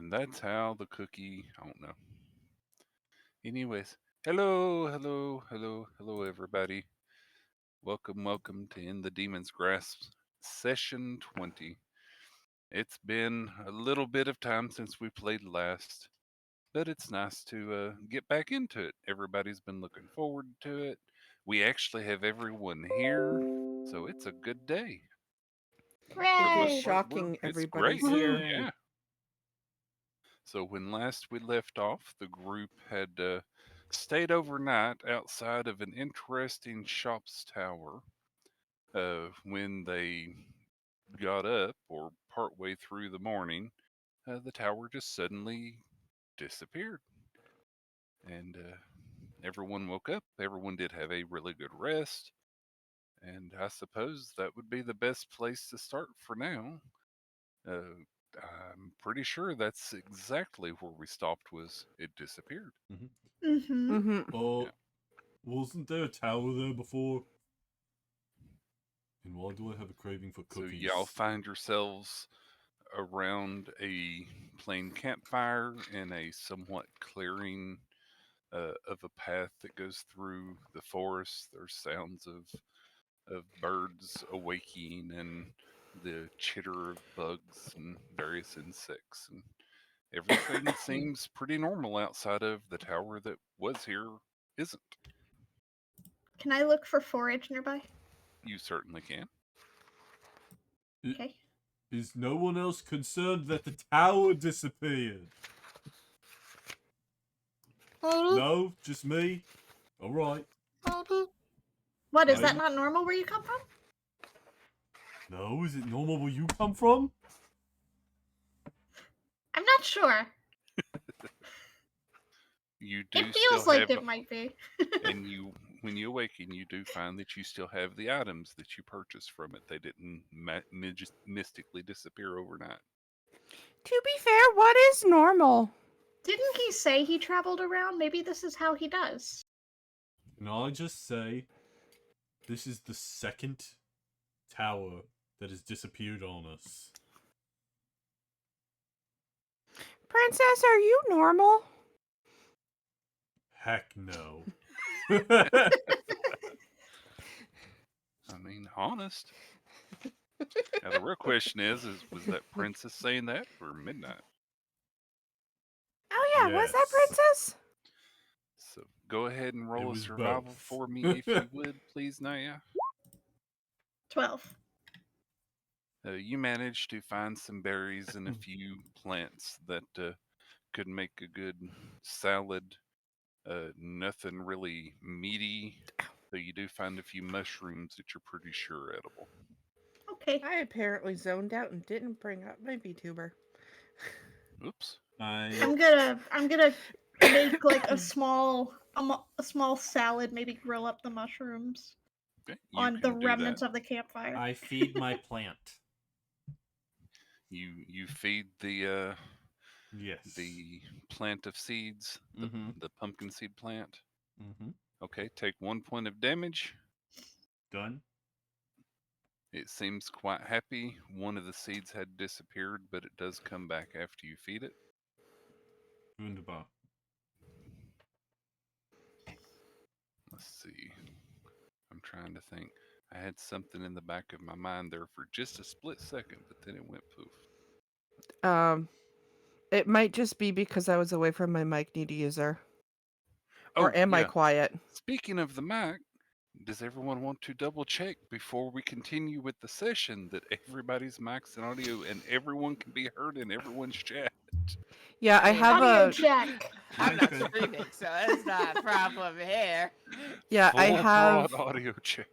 And that's how the cookie, I don't know. Anyways, hello, everybody. Welcome to In the Demon's Grasp, session 20. It's been a little bit of time since we played last, but it's nice to get back into it. Everybody's been looking forward to it. We actually have everyone here, so it's a good day. For the It is most Hooray! part, shocking it's everybody's great. here. Yeah. So when last we left off, the group had stayed overnight outside of an interesting shop's tower. When they got up, or partway through the morning, the tower just suddenly disappeared, and everyone woke up. Everyone did have a really good rest, and I suppose that would be the best place to start for now. Uh, I'm pretty sure that's exactly where we stopped. Was it disappeared? Mm-hmm. Mm-hmm. Uh, Yeah. wasn't there a tower there before? And why do I have a craving for So y'all cookies? find yourselves around a plain campfire in a somewhat clearing of a path that goes through the forest. There's sounds of birds awaking and the chitter of bugs and various insects, and everything seems pretty normal outside of the tower that was here isn't. Can I look for forage nearby? You certainly can. I- Okay. Is no one else concerned that the tower disappeared? No, just me? Alright. What, is that I'm. not normal where you come from? No, is it normal where you come from? I'm not sure. You It do still feels like have, it might be. and you when you awaken, you do find that you still have the items that you purchased from it. They didn't mystically disappear overnight. To be fair, what is normal? Didn't he say he traveled around? Maybe this is how he does. Can I just say, this is the second tower that has disappeared on us. Princess, are you normal? Heck no. I mean, honest. Now the real question is was that princess saying that or midnight? Oh yeah, was that Yes. princess? So go ahead and It roll a was survival both. for me if you would, please, Naya. 12. You managed to find some berries and a few plants that could make a good salad. Nothing really meaty, though you do find a few mushrooms that you're pretty sure are edible. Okay. I apparently zoned out and didn't bring up my VTuber. Oops. I'm gonna make like a small salad, maybe grill up the mushrooms Okay, you on the can do that. remnants of the campfire. I feed my plant. You feed Yes. the plant of seeds, Mm-hmm. the pumpkin seed plant. Mm-hmm. Okay, take 1 point of damage. Done? It seems quite happy. One of the seeds had disappeared, but it does come back after you feed it. Wunderbar. Let's see. I'm trying to think. I had something in the back of my mind there for just a split second, but then it went poof. Um, it might just be because I was away from my mic need user. Or Oh, am I yeah. quiet? Speaking of the mic, does everyone want to double check before we continue with the session that everybody's mics and audio and everyone can be heard in everyone's chat? Yeah, I have Audio a check. I'm not Okay. streaming, so it's not a problem here. I Full broad have audio check.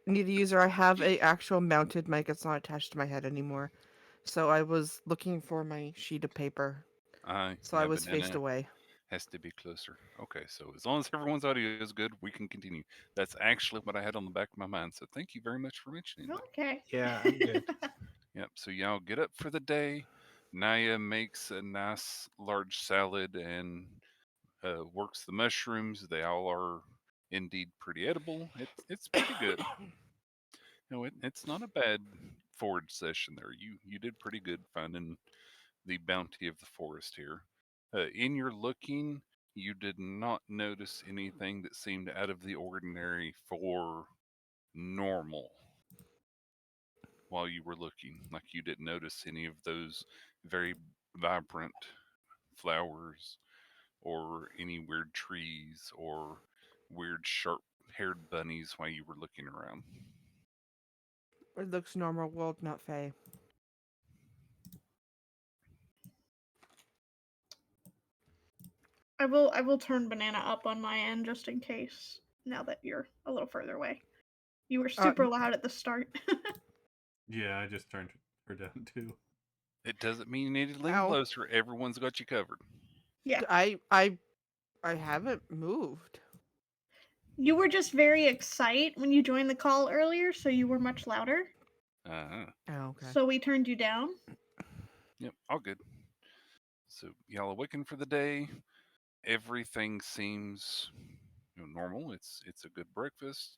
need user. I have a actual mounted mic. It's not attached to my head anymore. So I was looking for my sheet of paper. So I Yeah, was faced banana away. has to be closer. Okay, so as long as everyone's audio is good, we can continue. That's actually what I had on the back of my mind. So thank you very much for mentioning that. Okay. Yeah, I'm good. Yep. So y'all get up for the day. Naya makes a nice large salad and works the mushrooms. They all are indeed pretty edible. It's pretty good. It's not a bad forage session there. You did pretty good finding the bounty of the forest here. In your looking, you did not notice anything that seemed out of the ordinary for normal while you were looking. Like you didn't notice any of those very vibrant flowers or any weird trees or weird sharp haired bunnies while you were looking around. It looks normal world, not Fae. I will turn Banana up on my end just in case. Now that you're a little further away, you were super loud at the start. Yeah, I just turned her down too. It doesn't mean you need to lean Ow. closer. Everyone's got you covered. Yeah, I haven't moved. you were just very excited when you joined the call earlier, so you were much louder. Uh-huh. Oh, okay. So we turned you down. Yep, all good. So y'all awaken for the day. Everything seems normal. It's a good breakfast.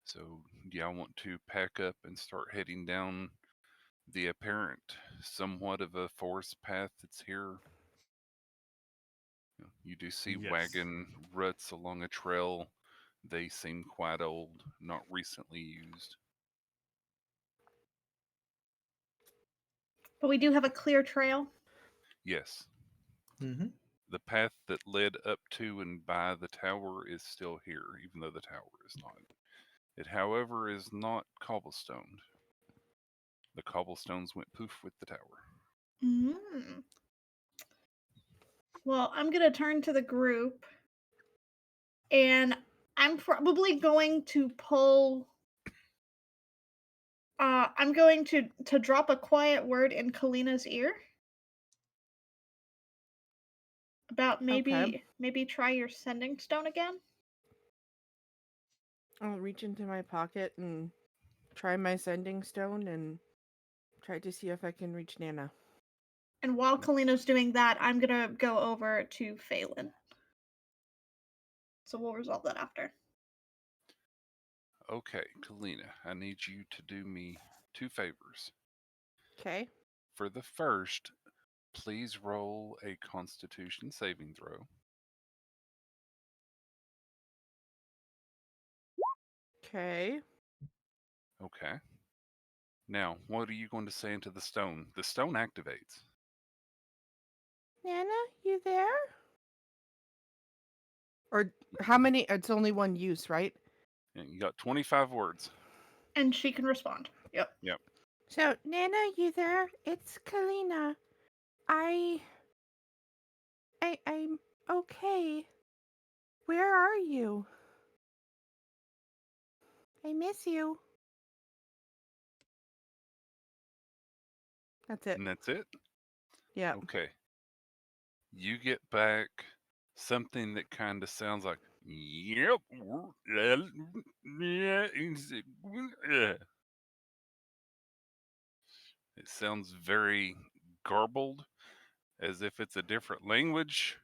So do y'all want to pack up and start heading down the apparent somewhat of a forest path that's here? You do see Yes. wagon ruts along a trail. They seem quite old, not recently used. But we do have a clear trail. Yes, Mm-hmm. the path that led up to and by the tower is still here, even though the tower is not. It, however, is not cobblestoned. The cobblestones went poof with the tower. Mm. Well, I'm gonna turn to the group, and I'm probably going to pull. I'm going to drop a quiet word in Kalina's ear about Okay. maybe try your sending stone again. I'll reach into my pocket and try my sending stone and try to see if I can reach Nana. And while Kalina's doing that, I'm gonna go over to Phelan. So we'll resolve that after. Okay, Kalina, I need you to do me two favors. Okay. For the first, please roll a Constitution saving throw. Okay. Okay. Now, what are you going to say into the stone? The stone activates. Nana, you there? Or how many? It's only one use, right? And you got 25 words. And she can respond. Yep. Yep. So, Nana, you there? It's Kalina. I'm okay. Where are you? I miss you. That's it. And that's it? Yeah. Okay. You get back something that kind of sounds like, yep. It sounds very garbled, as if it's a different language,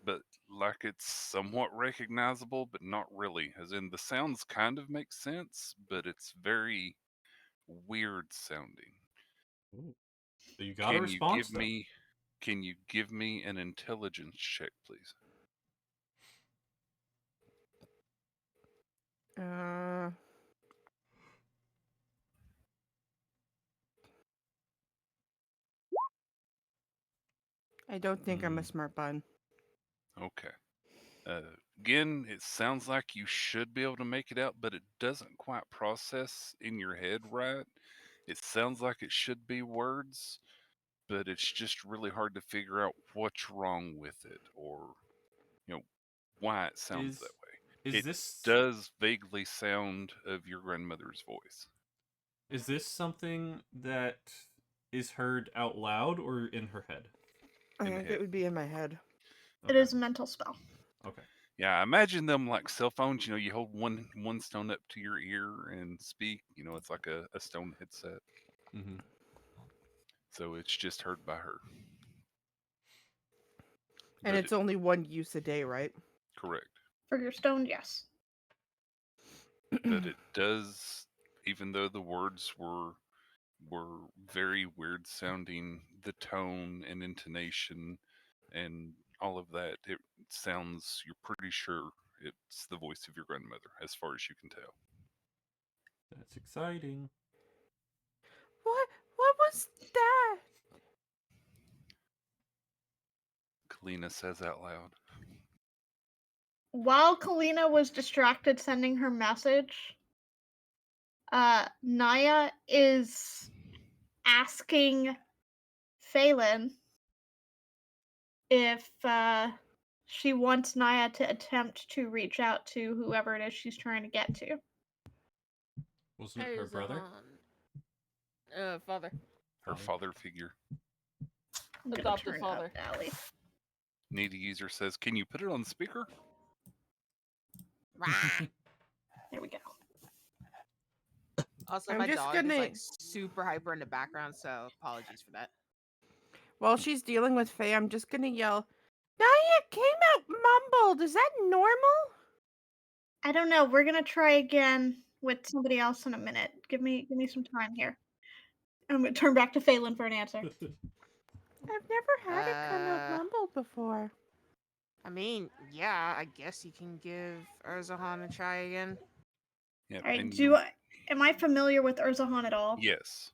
but like it's somewhat recognizable, but not really. As in, the sounds kind of make sense, but it's very weird sounding. Ooh. So you got a Can you response give then. me? Can you give me an intelligence check, please? Uh. I don't think I'm a smart bun. Okay. Uh, Again, it sounds like you should be able to make it out, but it doesn't quite process in your head right. It sounds like it should be words, but it's just really hard to figure out what's wrong with it or, you know, why it sounds that way. Is It this does vaguely sound of your grandmother's voice. is this something that is heard out loud or in her head? I In the think head. it would be in my head. It Okay. is a mental spell. Okay. Yeah, I imagine them like cell phones. You hold one stone up to your ear and speak. It's like a stone headset. Mm-hmm. So it's just heard by her. And But it's only one use a day, right? correct. For your stone, yes. But it does, even though the words were were very weird sounding. The tone and intonation and all of that, it sounds, you're pretty sure it's the voice of your grandmother, as far as you can tell. That's exciting. What was that? Kalina says out loud. While Kalina was distracted sending her message, Naya is asking Phelan if she wants Naya to attempt to reach out to whoever it is she's trying to get to. Wasn't it her brother? Father. Her father figure. I'm gonna Adoptive turn father. up Allie. Needy user says, "Can you put it on speaker?" There we go. Also, I'm my just dog gonna- is like super hyper in the background, so apologies for that. While she's dealing with Faye, I'm just gonna yell, Naya came out mumbled. Is that normal? I don't know. We're gonna try again with somebody else in a minute. Give me some time here. I'm gonna turn back to Phelan for an answer. I've never had it come out mumbled before. I mean, yeah, I guess you can give Urzahan a try again. Yep. All right. And Am I familiar with Urzahan at all? yes.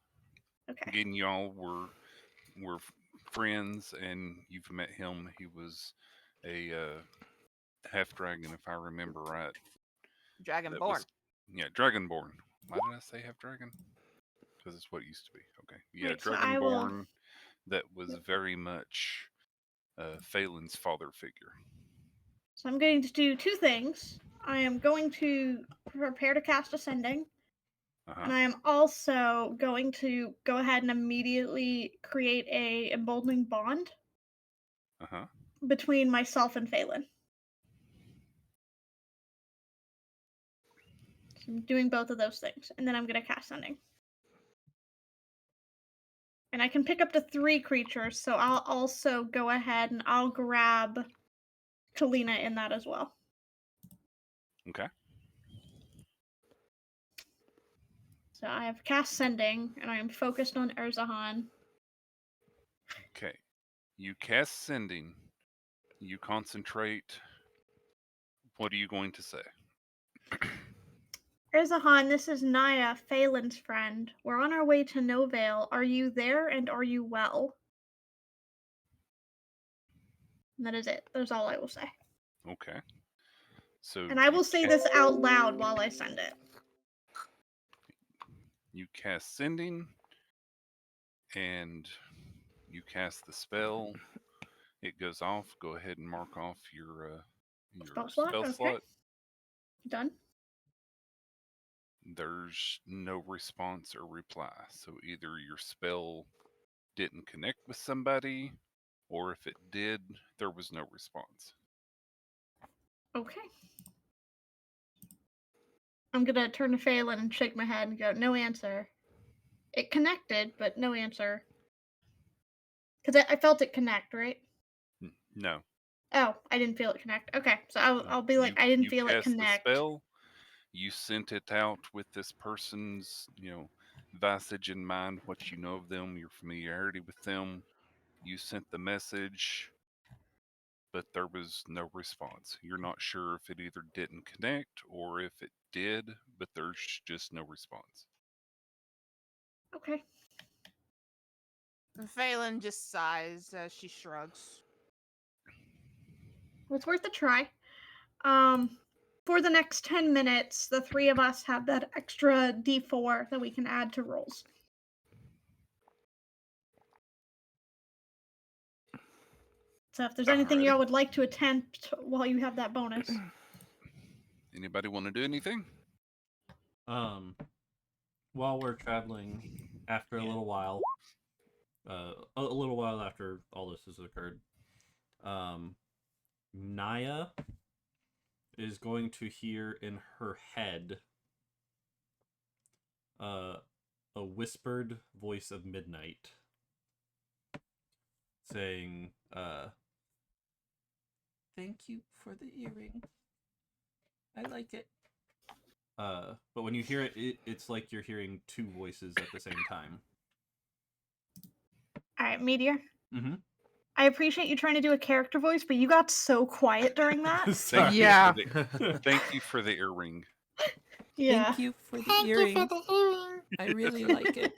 Okay. Again, y'all were friends, and you've met him. He was a half dragon, if I remember right. Dragonborn. Yeah, dragonborn. Why did I say half dragon? Because it's what it used to be. Okay. Yeah, Right, so I will- dragonborn. That was very much Phelan's father figure. So I'm going to do two things. I am going to prepare to cast Ascending, and I am also going to go ahead and immediately create a emboldening bond between myself and Phelan. So I'm doing both of those things, and then I'm going to cast Sending. And I can pick up to 3 creatures, so I'll also go ahead and I'll grab Kalina in that as well. Okay. So I have cast Sending, and I am focused on Urzahan. Okay. You cast Sending. You concentrate. What are you going to say? Urzahan, this is Naya, Phelan's friend. We're on our way to Novale. Are you there, and are you well? And that is it. That's all I will say. Okay. So And I will say this out loud while I send it. You cast Sending, and you cast the spell. It goes off. Go ahead and mark off your Spell slot? Okay. slot. Done. There's no response or reply. So either your spell didn't connect with somebody, or if it did, there was no response. Okay. I'm gonna turn to Phelan and shake my head and go, no answer. It connected, but no answer. Because I felt it connect, right? No. Oh, I didn't feel it connect. Okay, so I'll be like, I didn't feel it cast connect. The spell, you sent it out with this person's, visage in mind, what you know of them, your familiarity with them. You sent the message, but there was no response. You're not sure if it either didn't connect or if it did, but there's just no response. Okay. Phelan just sighs as she shrugs. Well, it's worth a try. For the next 10 minutes, the 3 of us have that extra D4 that we can add to rolls. So if there's anything y'all would like to attempt while you have that bonus. Anybody want to do anything? While we're traveling, after a little while, after all this has occurred, Naya is going to hear in her head a whispered voice of midnight saying, thank you for the earring. I like it. But when you hear it, it's like you're hearing 2 voices at the same time. All right, Meteor. Mm-hmm. I appreciate you trying to do a character voice, but you got so quiet during that. Thank Yeah. thank you for the earring. Yeah. Thank you for the Thank earring. you for the earring. I really like it.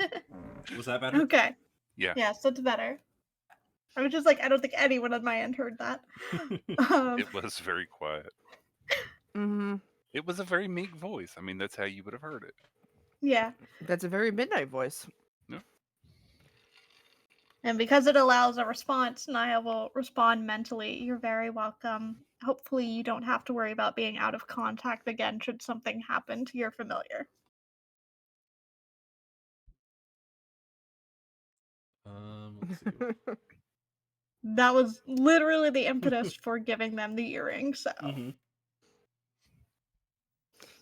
Was that better? Okay. Yeah. Yes, that's better. I was just like, I don't think anyone on my end heard that. It was very quiet. Mm-hmm. It was a very meek voice. I mean, that's how you would have heard it. Yeah. That's a very midnight voice. Yeah. And because it allows a response, Naya will respond mentally. You're very welcome. Hopefully, you don't have to worry about being out of contact again should something happen to your familiar. Let's see. That was literally the impetus for giving them the earring, so. Mm-hmm.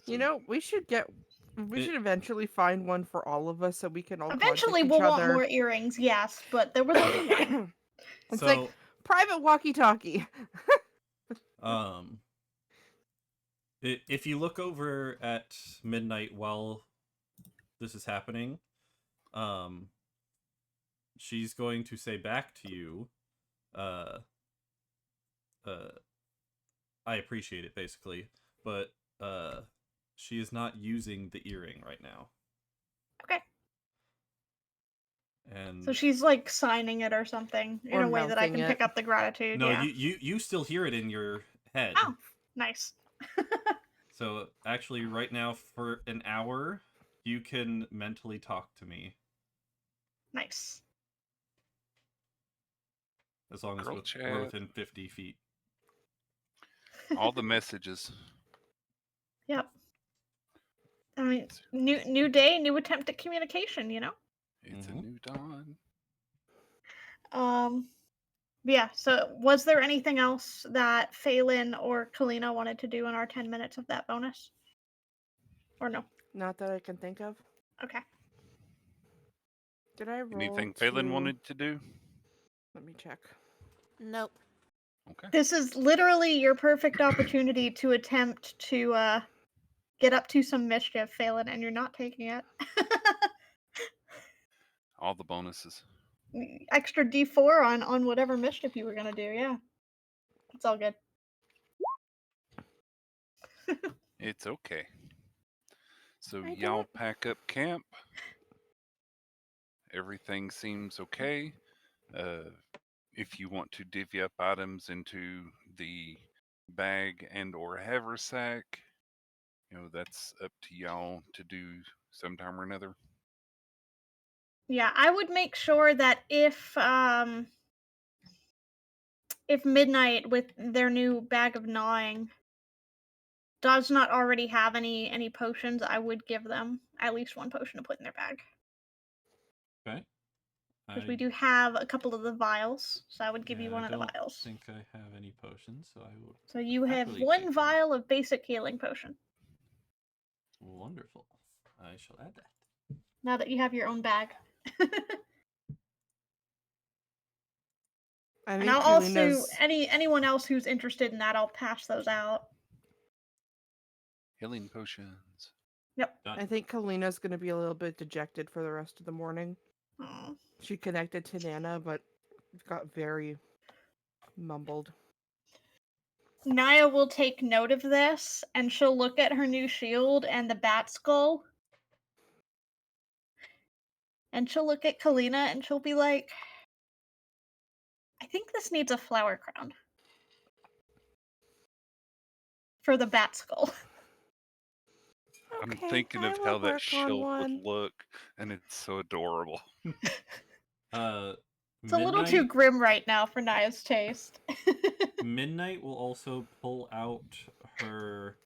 You know, we should eventually find one for all of us so we can all Eventually, contact we'll each want other. more earrings, yes, but there was only one. It's So, like private walkie-talkie. If you look over at midnight while this is happening, she's going to say back to you, I appreciate it, basically, but she is not using the earring right now. Okay. And So she's like signing it or something in Or a way that I mouthing can it. pick up the gratitude. no, Yeah. you still hear it in your head. Oh, nice. So actually, right now for an hour, you can mentally talk to me Nice. as long as Girl we're chat. within 50 feet. All the messages. Yep. I mean, new day, new attempt at communication. You know. It's Mhm. a new dawn. Yeah. So, was there anything else that Phelan or Kalina wanted to do in our 10 minutes of that bonus? Or no? Not that I can think of. Okay. Did I roll Anything Phelan to- wanted to do? Let me check. Nope. Okay. This is literally your perfect opportunity to attempt to get up to some mischief, Phelan, and you're not taking it. All the bonuses. Extra D4 on whatever mischief you were gonna do. Yeah, it's all good. It's okay. So I y'all don't- pack up camp. Everything seems okay. If you want to divvy up items into the bag and or haversack, that's up to y'all to do sometime or another. Yeah, I would make sure that if Midnight with their new bag of gnawing does not already have any potions, I would give them at least one potion to put in their bag. Okay. Because we do have a couple of the vials, so I would give you one I of the don't vials. think I have any potions, so I will. So you have happily one take them. vial of basic healing potion. Wonderful. I shall add that. Now that you have your own bag. I And think I'll also Kalina's... anyone else who's interested in that, I'll pass those out. Healing potions. Yep. Done. I think Kalina's going to be a little bit dejected for the rest of the morning. Aw. She connected to Nana, but got very mumbled. Naya will take note of this, and she'll look at her new shield and the bat skull. And she'll look at Kalina and she'll be like, I think this needs a flower crown. For the bat skull. I'm Okay, thinking I of will how that work on shield one. would look, and it's so adorable. It's a little too grim right now for Naya's taste. Midnight will also pull out her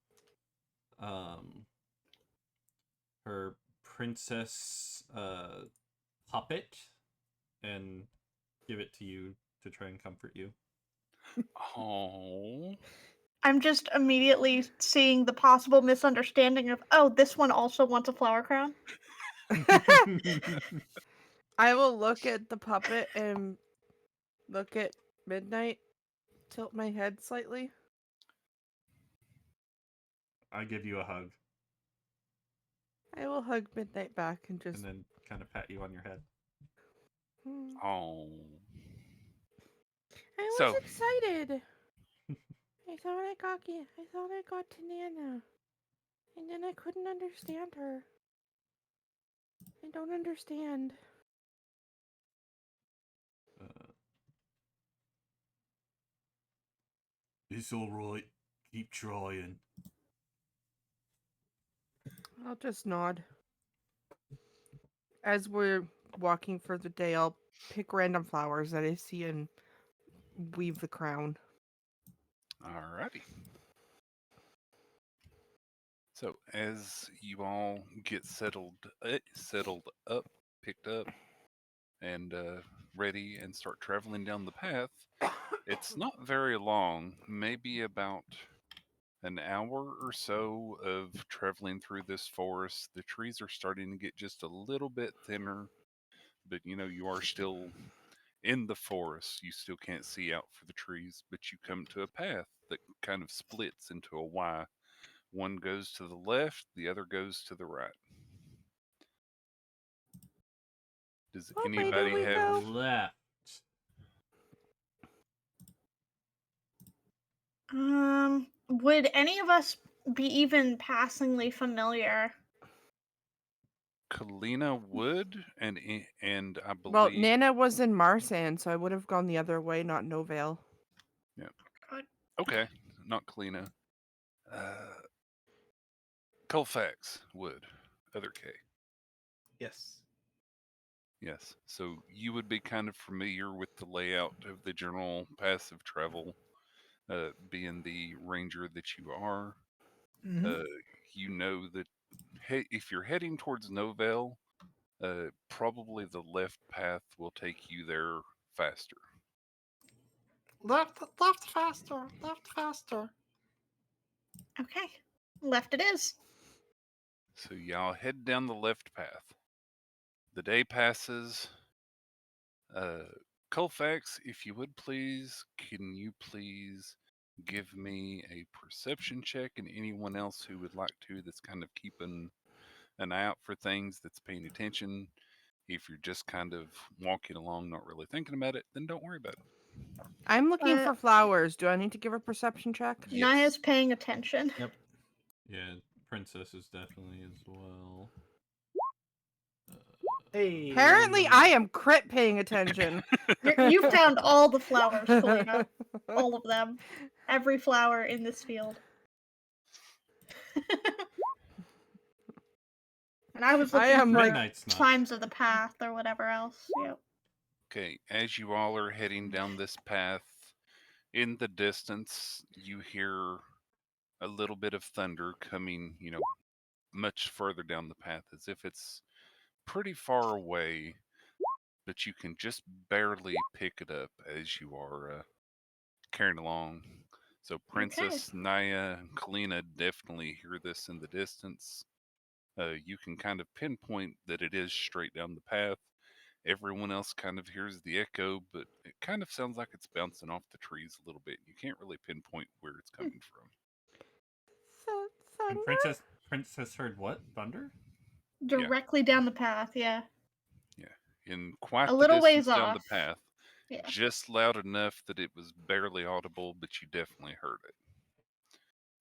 her princess puppet and give it to you to try and comfort you. Oh. I'm just immediately seeing the possible misunderstanding of, oh, this one also wants a flower crown. I will look at the puppet and look at Midnight, tilt my head slightly. I give you a hug I will hug Midnight back and just... and then kind of pat you on your head. Oh. I was So, excited. I thought I got to Nana. And then I couldn't understand her. I don't understand. It's alright. Keep trying. I'll just nod. As we're walking for the day, I'll pick random flowers that I see and weave the crown. alrighty. So, as you all get settled up, picked up, and ready and start traveling down the path, it's not very long, maybe about an hour or so of traveling through this forest. The trees are starting to get just a little bit thinner, but you are still in the forest. You still can't see out for the trees, but you come to a path that kind of splits into a Y. One goes to the left, the other goes to the right. Does What way do anybody we have go? Left. Would any of us be even passingly familiar? Kalina would, and I Well, believe, Nana was in Marsan, so I would have gone the other way, not Novale. yeah, Good. okay, not Kalina. Uh, Colfax would, other K. Yes. Yes, so you would be kind of familiar with the layout of the general paths of travel, being the ranger that you are. Mm-hmm. Uh, you know that if you're heading towards Novell, probably the left path will take you there faster. Left faster, left faster. Okay. Left it is. So y'all head down the left path. The day passes. Uh, Colfax, if you would please, can you please give me a perception check, and anyone else who would like to that's kind of keeping an eye out for things, that's paying attention. If you're just kind of walking along, not really thinking about it, then don't worry about it. I'm looking Uh, for flowers. Do I need to give a perception check? Yes. Naya's paying attention. Yep. Yeah, Princess is definitely as well. Hey. Apparently, I am crit paying attention. You found all the flowers, Kalina. All of them. Every flower in this field. And I was I looking am for like Midnight's not. signs of the path or whatever else. Yep. Okay, as you all are heading down this path, in the distance, you hear a little bit of thunder coming, much further down the path, as if it's pretty far away, but you can just barely pick it up as you are carrying along. So Princess Naya and Kalina definitely hear this in the distance. You can kind of pinpoint that it is straight down the path. Everyone else kind of hears the echo, but it kind of sounds like it's bouncing off the trees a little bit. You can't really pinpoint where it's coming from. And thunder. Princess heard what? Thunder? Directly down the path, yeah. Yeah, in quite A the little ways distance down the off. path, Yeah. just loud enough that it was barely audible, but you definitely heard it.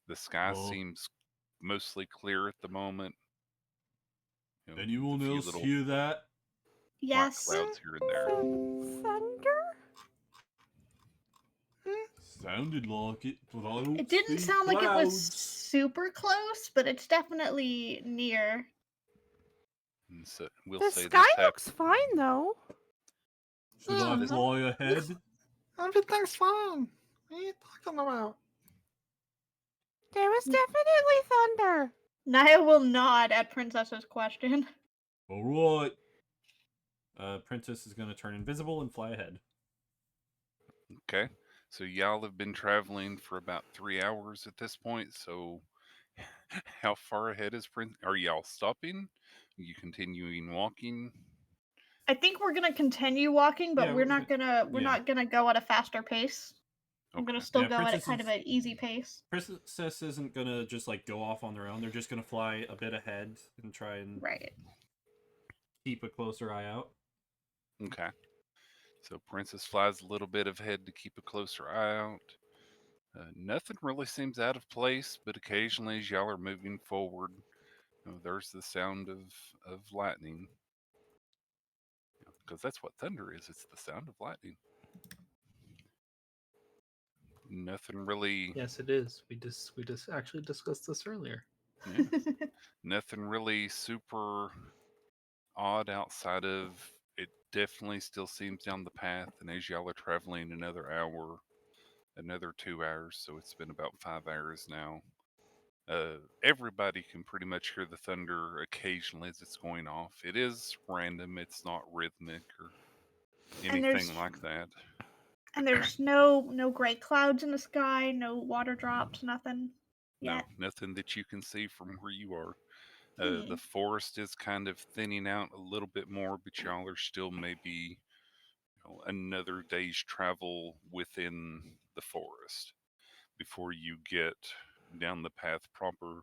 The sky Oh. seems mostly clear at the moment. Anyone a few else little hear that? white Yes. clouds here and there. Thunder? Sounded like it, but I don't It didn't see sound like it was clouds. super close, but it's definitely near. And so we'll The say sky this looks fine, though. Should I Yeah, fly ahead? everything's fine. What are you talking about? There was definitely thunder. Naya will nod at Princess's question. Alright. Princess is gonna turn invisible and fly ahead. Okay. So y'all have been traveling for about 3 hours at this point. So how far ahead is Prince? Are y'all stopping? Are you continuing walking? I think we're gonna continue walking, but Yeah, we're not gonna go at a faster pace. I'm gonna Okay. still Yeah, go at a Princess kind of is- an easy pace. Princess isn't gonna just like go off on their own. They're just gonna fly a bit ahead and try and Right. keep a closer eye out. Okay. So Princess flies a little bit ahead to keep a closer eye out. Nothing really seems out of place, but occasionally as y'all are moving forward, there's the sound of lightning. Because that's what thunder is. It's the sound of lightning. Nothing really. Yes, it is. We just actually discussed this earlier. Yeah, nothing really super odd outside of it. Definitely still seems down the path, and as y'all are traveling another hour, another 2 hours, so it's been about 5 hours now. Everybody can pretty much hear the thunder occasionally as it's going off. It is random; it's not rhythmic or And anything like that. there's no gray clouds in the sky, no water drops, nothing No, yet. nothing that you can see from where you are. The Hmm. forest is kind of thinning out a little bit more, but y'all are still maybe another day's travel within the forest before you get down the path proper.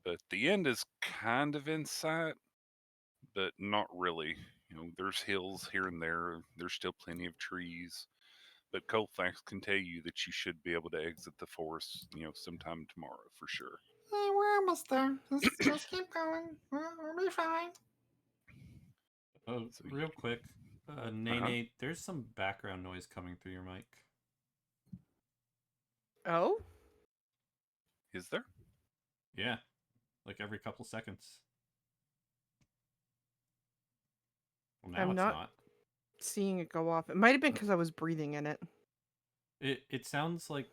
But the end is kind of in sight, but not really. There's hills here and there. There's still plenty of trees. But Colfax can tell you that you should be able to exit the forest, sometime tomorrow for sure. Hey, we're almost there. Just keep going. We'll be fine. So, Real quick, uh-huh. Nene, there's some background noise coming through your mic. Oh? Is there? Yeah, like every couple seconds. Well, now I'm it's not not. seeing it go off. It might have been because I was breathing in it. It sounds like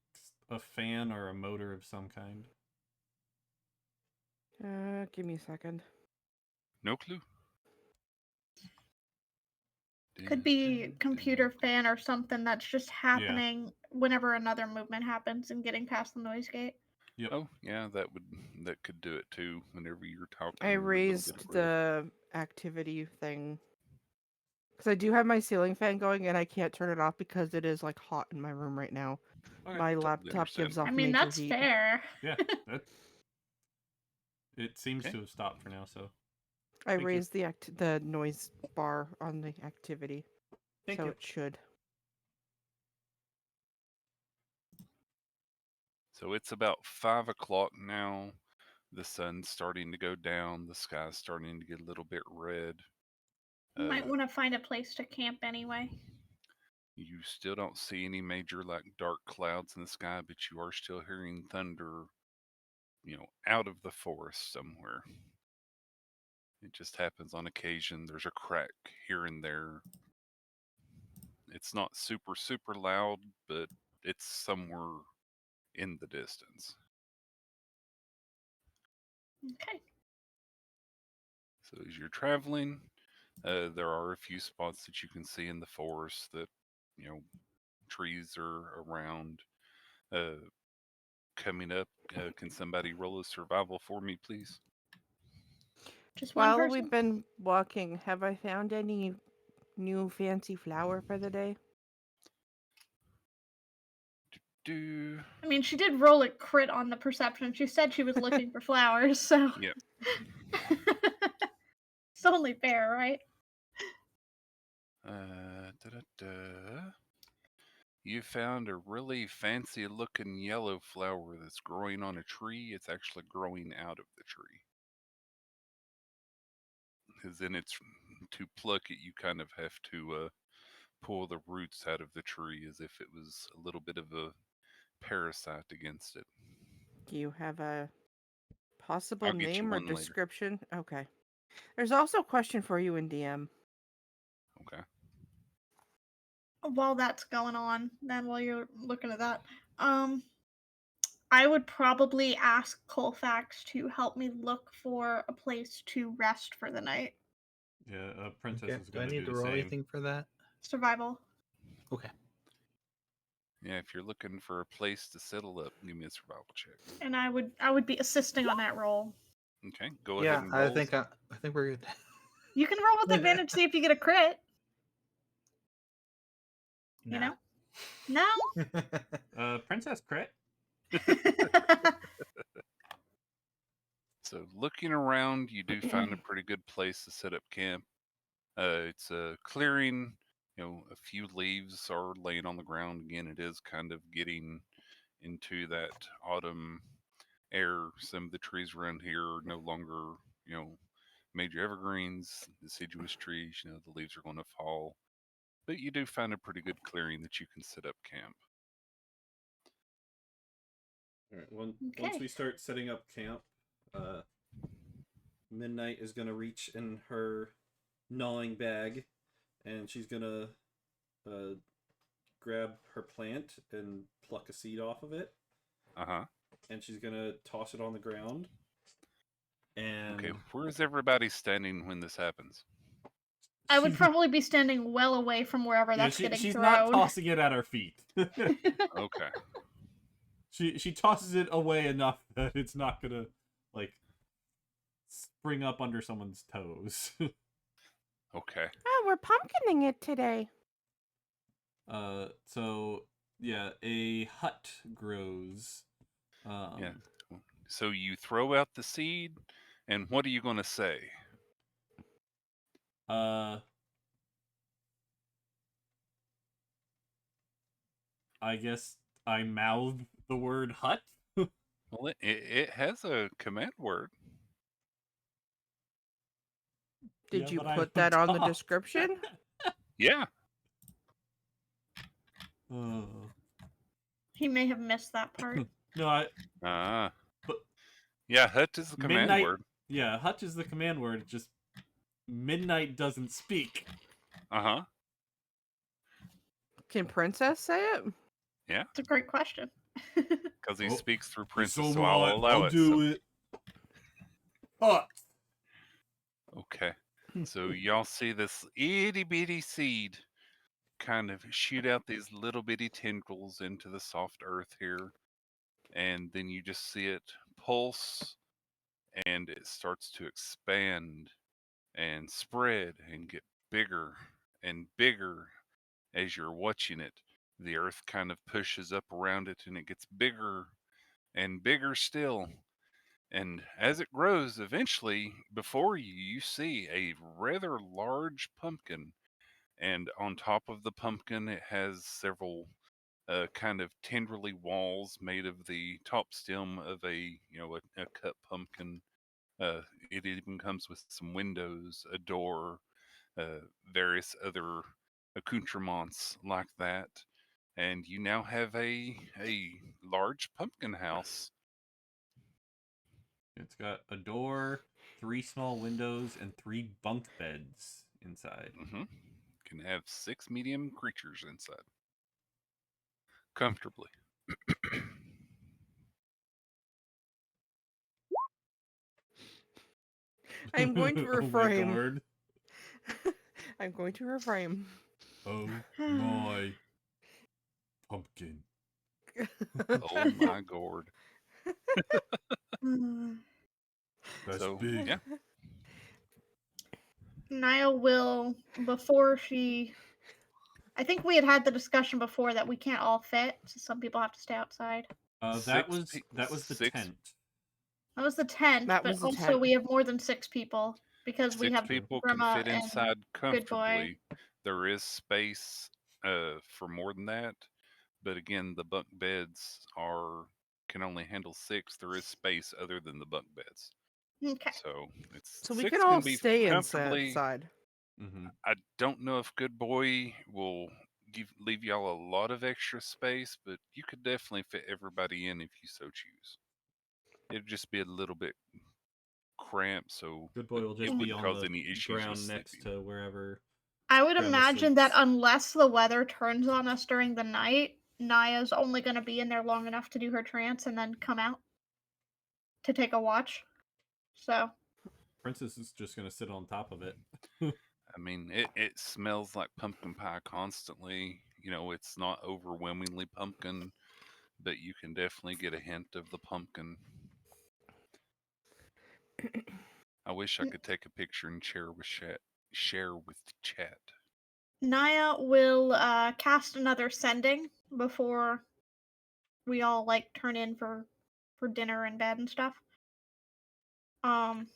a fan or a motor of some kind. Give me a second. No clue. Could be computer fan or something that's just happening whenever another movement happens and getting past the noise gate. Yep. Oh, yeah, that could do it too. Whenever you're talking, I you're a little bit raised red. the activity thing. Because I do have my ceiling fan going and I can't turn it off because it is like hot in my room right now. Okay, My totally laptop gives understandable. I off mean, major that's heat. fair. Yeah, that. It seems Okay. to have stopped for now. So I Thank you. raised the noise bar on the activity. Thank So you. it should. So it's about 5 o'clock now. The sun's starting to go down. The sky's starting to get a little bit red. You might Uh, want to find a place to camp anyway. you still don't see any major like dark clouds in the sky, but you are still hearing thunder, out of the forest somewhere. It just happens on occasion. There's a crack here and there. It's not super, super loud, but it's somewhere in the distance. Okay. So as you're traveling, there are a few spots that you can see in the forest that, trees are around. Uh, Coming up, can somebody roll a survival for me, please? Just one While person? we've been walking, have I found any new fancy flower for the day? Do I mean, she did roll a crit on the perception. She said she was looking for flowers, so. Yep. It's only fair, right? Da-da-da. You found a really fancy looking yellow flower that's growing on a tree. It's actually growing out of the tree. Because then it's to pluck it, you kind of have to pull the roots out of the tree as if it was a little bit of a parasite against it. Do you have a possible I'll get you name or one later. description? Okay. There's also a question for you in DM. Okay. While that's going on, then while you're looking at that, I would probably ask Colfax to help me look for a place to rest for the night. Yeah, Princess Okay. is Do I going to need do to the roll same. anything for that? Survival. Okay. Yeah, if you're looking for a place to settle up, give me a survival check. And I would be assisting on that roll. Okay, go ahead Yeah, and I roll. think we're good. You can roll with advantage, see if you get a crit. You Nah. know? No? Princess crit. So, looking around, you do find a pretty good place to set up camp. It's a clearing. A few leaves are laying on the ground. Again, it is kind of getting into that autumn air. Some of the trees around here are no longer, major evergreens, deciduous trees. The leaves are going to fall. But you do find a pretty good clearing that you can set up camp. All right. Once Okay. we start setting up camp, Midnight is gonna reach in her gnawing bag, and she's gonna grab her plant and pluck a seed off of it. And she's gonna toss it on the ground. And okay, where is everybody standing when this happens? I would probably be standing well away from wherever that's getting she's thrown. not tossing it at our feet. Okay. She tosses it away enough that it's not gonna spring up under someone's toes. Okay. Oh, we're pumpkining it today. So yeah, a hut grows. Yeah. So you throw out the seed, and what are you going to say? I guess I mouth the word hut. Well, it has a command word. Did you but I put don't that on the talk. description? Yeah. He may have missed that part. No, But yeah, hut is the command Midnight. word. Yeah, hut is the command word. Just Midnight doesn't speak. Can Princess say it? Yeah. It's a great question. Because he speaks through Princess, so I'll I'll allow it. do it. Hut. Okay. So y'all see this itty bitty seed kind of shoot out these little bitty tendrils into the soft earth here. And then you just see it pulse, and it starts to expand and spread and get bigger and bigger as you're watching it. The earth kind of pushes up around it, and it gets bigger and bigger still. And as it grows, eventually, before you, you see a rather large pumpkin. And on top of the pumpkin, it has several kind of tenderly walls made of the top stem of a cut pumpkin. It even comes with some windows, a door, various other accoutrements like that. And you now have a large pumpkin house. It's got a door, 3 small windows, and 3 bunk beds inside. Can have 6 medium creatures inside comfortably. I'm going to Oh my refrain. god. I'm going to refrain. Oh my pumpkin. Oh my god. That's So, big. yeah. Niall will, before she. I think we had the discussion before that we can't all fit, so some people have to stay outside. That was the tent. That was the tent, That but was the also tent. we have more than 6 people because we 6 have people can Grandma fit and inside Good Boy. comfortably. There is space for more than that, but again, the bunk beds can only handle 6. There is space other than the bunk beds. Okay. So it's So we 6 can all be stay comfortably. inside. I don't know if Good Boy will leave y'all a lot of extra space, but you could definitely fit everybody in if you so choose. It'd just be a little bit cramped, so Good Boy will it just be wouldn't on cause the any issues with ground next sleeping. to wherever. I would Grandma imagine that sleeps. unless the weather turns on us during the night, Naya's only going to be in there long enough to do her trance and then come out to take a watch. So. Princess is just gonna sit on top of it. I mean, it smells like pumpkin pie constantly. It's not overwhelmingly pumpkin, but you can definitely get a hint of the pumpkin. I wish I could take a picture and share with chat. Naya will cast another sending before we all turn in for dinner and bed and stuff. And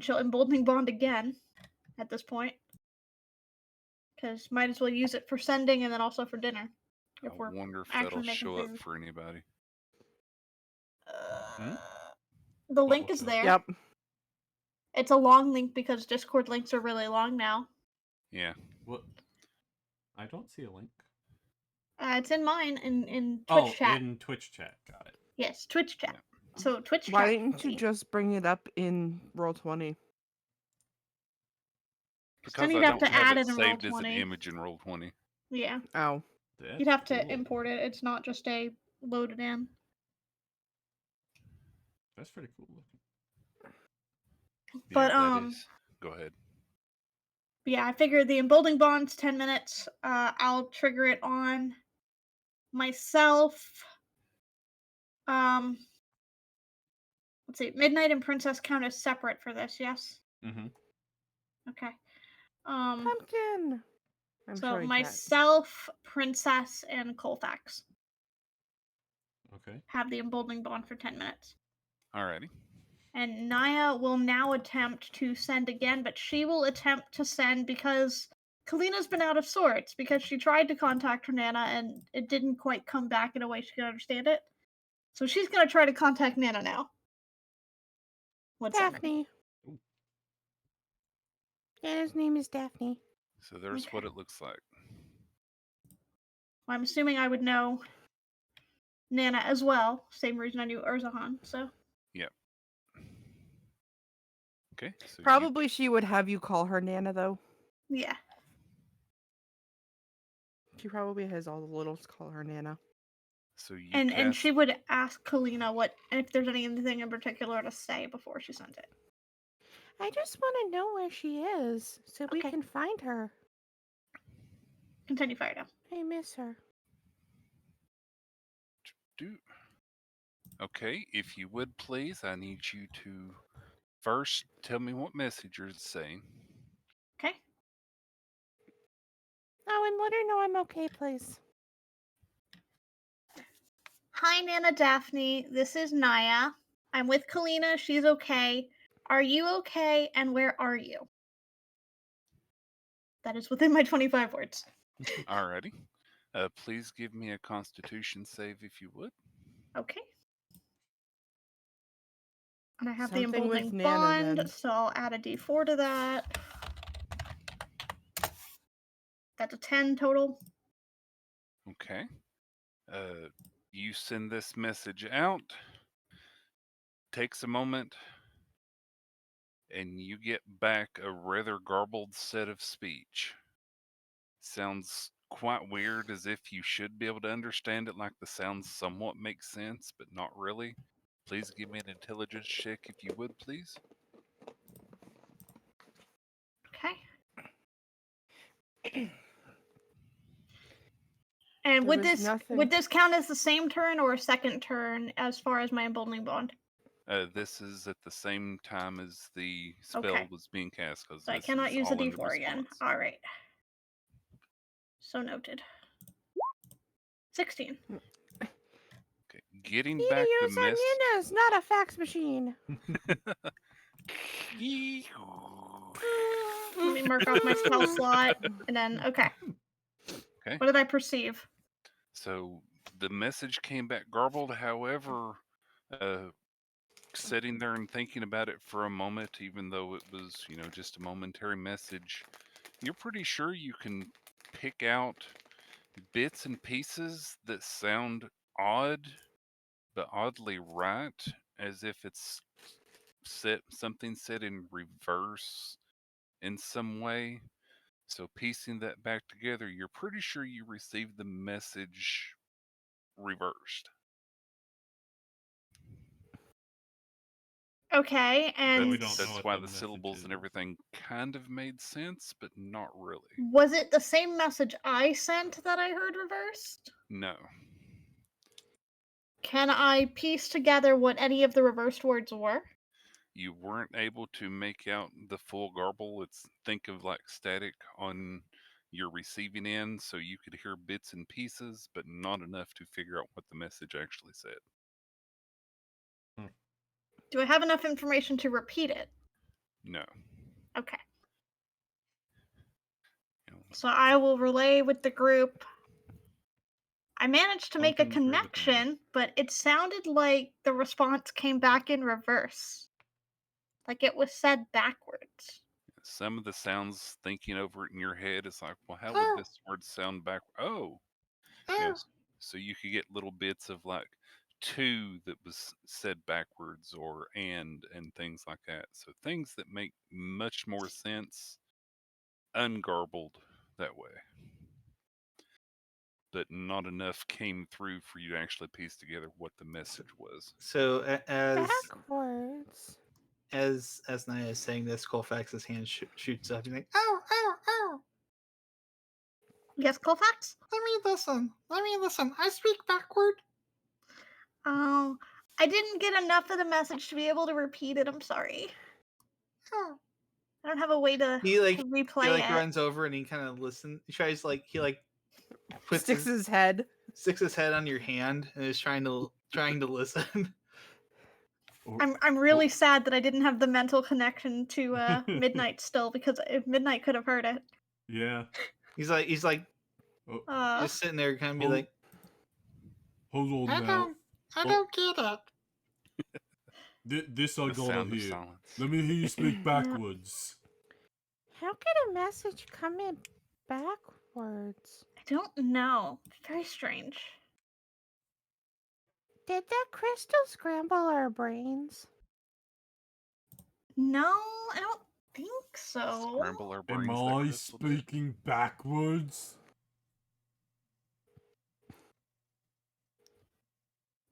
she'll emboldening bond again at this point. Because might as well use it for sending and then also for dinner. If I we're wonder if actually that'll making show up food. for anybody. The What link will is show? there. Yep. It's a long link because Discord links are really long now. Yeah. What? I don't see a link. It's in mine in Twitch chat. In Twitch chat. Got it. Yes, Twitch chat. Yeah. So Twitch Why chat. didn't you just bring it up in Roll20? Because you'd I have don't to have add it it in saved as an Roll20. image in Roll20. Yeah. Oh. That's You'd have to cool. import it. It's not just a loaded in. That's pretty cool looking. But yeah, that is. Go ahead. yeah, I figured the emboldening bond's 10 minutes. I'll trigger it on myself. Let's see. Midnight and Princess count as separate for this, yes? Mm-hmm. Okay. Pumpkin! I'm So showing chat. myself, Princess, and Colfax Okay. have the emboldening bond for 10 minutes. Alrighty. And Naya will now attempt to send again, but she will attempt to send because Kalina's been out of sorts because she tried to contact her Nana and it didn't quite come back in a way she could understand it. So she's gonna try to contact Nana now. What's that? Daphne. Nana's name is Daphne. So there's Okay. what it looks like. I'm assuming I would know Nana as well. Same reason I knew Urzahan, so. Yep. Okay. So Probably she would have you call her Nana, though. Yeah. She probably has all the littles call her Nana. So you And cast. she would ask Kalina what if there's anything in particular to say before she sent it. I just want to know where she is so we Okay. can find her. Continue, Firedown. I miss her. Okay, if you would please, I need you to first tell me what message you're saying. Okay. Oh, and let her know I'm okay, please. Hi, Nana Daphne. This is Naya. I'm with Kalina. She's okay. Are you okay? And where are you? That is within my 25 words. Alrighty. Please give me a Constitution save if you would. Okay. And I have Something the with emboldening Nana, bond, then. so I'll add a d4 to that. That's a 10 total. Okay. You send this message out. Takes a moment, and you get back a rather garbled set of speech. Sounds quite weird, as if you should be able to understand it, like the sounds somewhat make sense, but not really. Please give me an intelligence check if you would, please. Okay. And There would was this nothing. would this count as the same turn or a second turn as far as my emboldening bond? This is at the same time as the spell Okay. was being cast, because So I this cannot is use the all in d4 again. response. All right. So noted. 16. Okay. Getting Need back to the use a mess. Nana's, not a fax machine. Let me mark off my spell slot, and then okay. Okay. What did I perceive? So the message came back garbled. However, sitting there and thinking about it for a moment, even though it was, just a momentary message, you're pretty sure you can pick out bits and pieces that sound odd, but oddly right, as if it's something said in reverse in some way. So piecing that back together, you're pretty sure you received the message reversed. Okay, But and we don't know That's what why the the message syllables and is. everything kind of made sense, but not really. was it the same message I sent that I heard reversed? No. Can I piece together what any of the reversed words were? You weren't able to make out the full garble. Think of like static on your receiving end, so you could hear bits and pieces, but not enough to figure out what the message actually said. Do I have enough information to repeat it? No. Okay. So I will relay with the group. I managed to make a Pumpkin for the band. connection, but it sounded like the response came back in reverse. Like it was said backwards. Some of the sounds thinking over it in your head is like, well, how would Oh. this word sound back? Oh, Oh. yes. So you could get little bits of like to that was said backwards or and things like that. So things that make much more sense ungarbled that way. But not enough came through for you to actually piece together what the message was. So Backwards. as Naya is saying this, Colfax's hand shoots up. He's like, Oh, oh, oh. Yes, Colfax? Let me listen. Let me listen. I speak backward. Oh, I didn't get enough of the message to be able to repeat it. I'm sorry. Oh. I don't have a way to, he like to he replay like it. runs over and he kind of listens. He tries he puts Sticks his head. sticks his head on your hand and is trying to listen. I'm really sad that I didn't have the mental connection to Midnight still, because if Midnight could have heard it. Yeah. He's like Uh, just sitting there, kind of be Hold- like, Hold on I now. don't. I don't get it. This I The gotta sound of hear. silence. Let me hear you speak backwards. How could a message come in backwards? I don't know. Very strange. Did that crystal scramble our brains? No, I don't think so. Scramble our Am brains. that I crystal did. speaking backwards?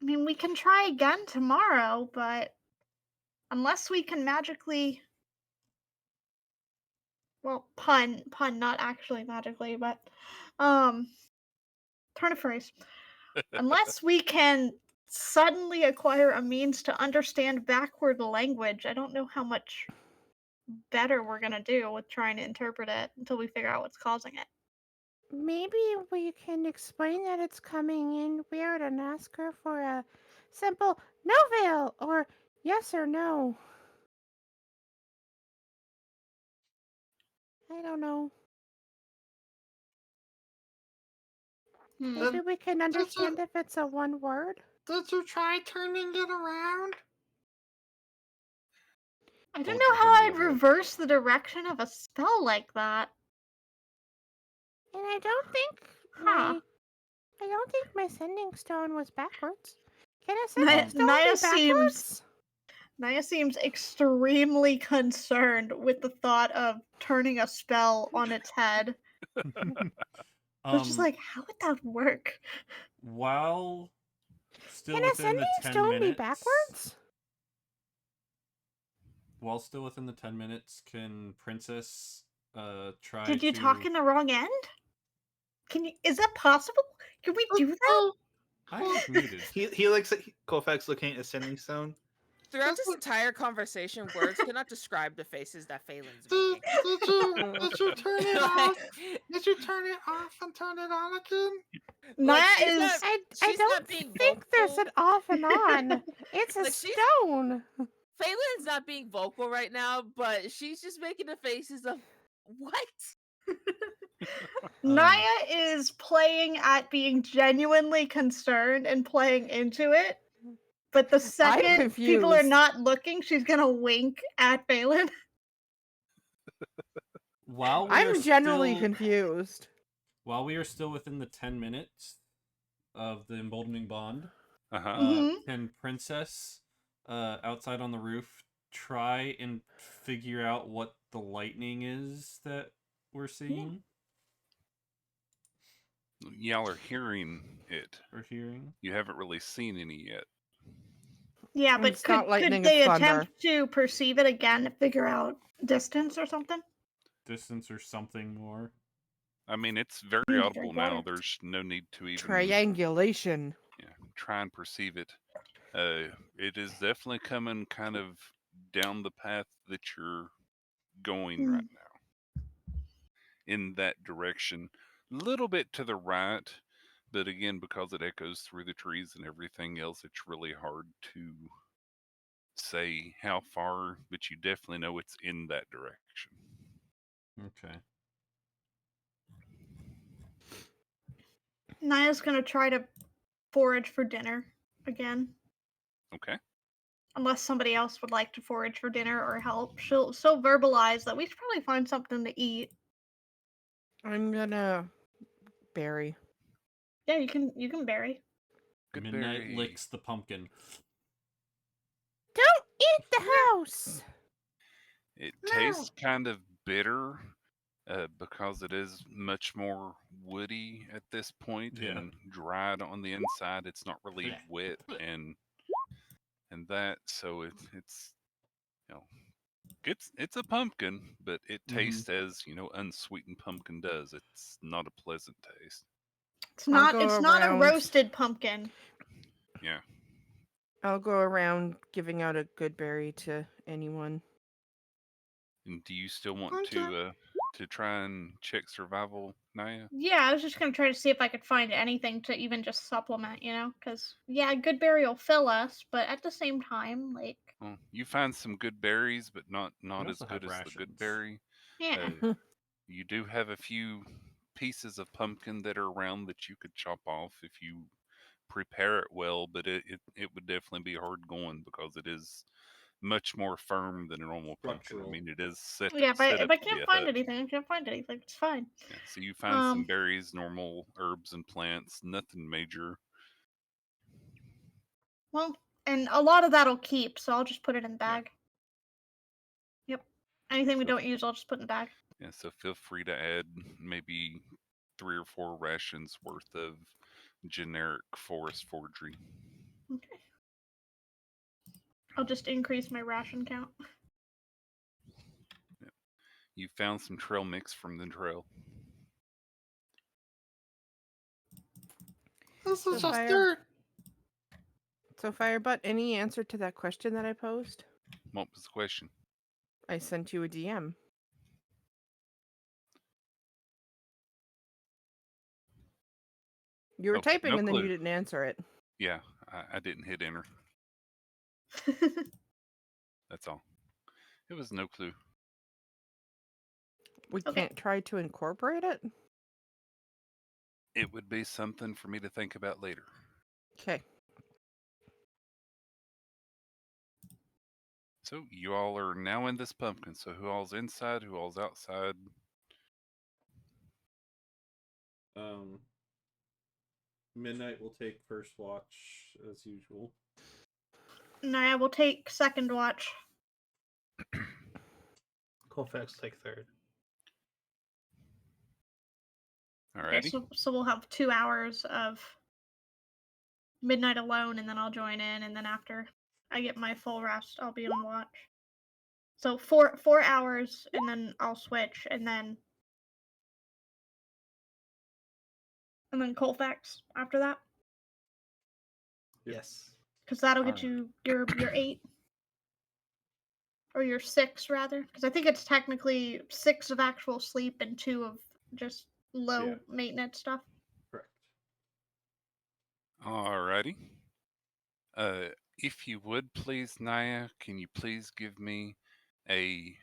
I mean, we can try again tomorrow, but unless we can magically, well, pun, not actually magically, but turn a phrase. Unless we can suddenly acquire a means to understand backward language, I don't know how much better we're gonna do with trying to interpret it until we figure out what's causing it. Maybe we can explain that it's coming in weird and ask her for a simple no veil or yes or no. I don't know. Maybe we can understand if it's a one word. Did you try turning it around? I don't Hold know your how hand I'd to the head. reverse the direction of a spell like that. And I don't think my sending stone was backwards. Can a sending stone Naya be backwards? Naya seems extremely concerned with the thought of turning a spell on its head. Which is like, how would that work? While still Can a within the sending 10 stone minutes, be backwards? while still within the 10 minutes, can Princess try Did you to... talk in the wrong end? Can you? Is that possible? Can we do that? Oh, I have muted. he looks at Colfax looking at Ascending Stone. Throughout this entire conversation, words cannot describe the faces that Phelan's did, making. did you turn it off? Did you turn it off and turn it on again? Naya she's is. not- I she's don't not being think there's vocal. an off and on. It's a Like, she's- stone. Phelan's not being vocal right now, but she's just making the faces of what? Naya is playing at being genuinely concerned and playing into it. But the second people are confused. not looking, she's gonna wink at Phelan. While we are I'm generally still, confused. While we are still within the 10 minutes of the emboldening bond, Uh-huh. can Princess, outside on the roof, try and figure out what the lightning is that we're seeing Y'all are hearing it. or hearing? You haven't really seen any yet. Yeah, but It's not lightning, could they it's thunder. attempt to perceive it again to figure out distance or something? Distance or something more? I mean, it's very Drink audible now. water. There's no need to even Triangulation. try and perceive it. It is definitely coming kind of down the path that you're going right now. In that direction. Little bit to the right, but again, because it echoes through the trees and everything else, it's really hard to say how far, but you definitely know it's in that direction. Okay. Naya's gonna try to forage for dinner again. Okay. Unless somebody else would like to forage for dinner or help. She'll verbalize that we should probably find something to eat. I'm gonna berry. Yeah, you can berry. Good Midnight berry. licks the pumpkin. Don't eat the house! It No. tastes kind of bitter because it is much more woody at this point Yeah. and dried on the inside. It's not really Blech. wet and that, so it's you know it's a pumpkin, but it tastes as unsweetened pumpkin does. It's not a pleasant taste. It's I'll not go it's not a around- roasted pumpkin. Yeah. I'll go around giving out a good berry to anyone. And do you still want Okay. to try and check survival, Naya? Yeah, I was just gonna try to see if I could find anything to even just supplement, because yeah, good berry will fill us, but at the same time, like, Well, you find some good berries, but not We as also good have as the good rations. berry. yeah. You do have a few pieces of pumpkin that are around that you could chop off if you prepare it well, but it would definitely be hard going because it is much more firm than a normal pumpkin. I Structural. mean, it is set Yeah, set if up I to be can't a find hut. anything, I can't find anything. It's fine. Yeah, so you find some berries, normal herbs and plants, nothing major. Well, and a lot of that'll keep, so I'll just put it in the Yeah. bag. Yep. Anything we So- don't use, I'll just put in the bag. Yeah, so feel free to add maybe 3 or 4 rations worth of generic forest forgery. Okay. I'll just increase my ration count. You found some trail mix from the trail. This is So just fire. dirt. So, Firebutt, any answer to that question that I posed? What was the question? I sent you a DM. You were Oh, typing no and then clue. you didn't answer it. Yeah, I didn't hit enter. That's all. It was no clue. We Okay. can't try to incorporate it? It would be something for me to think about later. Okay. So you all are now in this pumpkin. So who all's inside? Who all's outside? Midnight will take first watch as usual. Naya will take second watch. Colfax take third. Okay, Alrighty. so we'll have 2 hours of midnight alone, and then I'll join in, and then after I get my full rest, I'll be on watch. So 4 hours, and then I'll switch, and then Colfax after that, Yep. Yes. because that'll get Alright. you your 8 or your 6 rather, because I think it's technically 6 of actual sleep and 2 of just low Yeah. maintenance stuff. Correct. Alrighty. If you would please, Naya, can you please give me a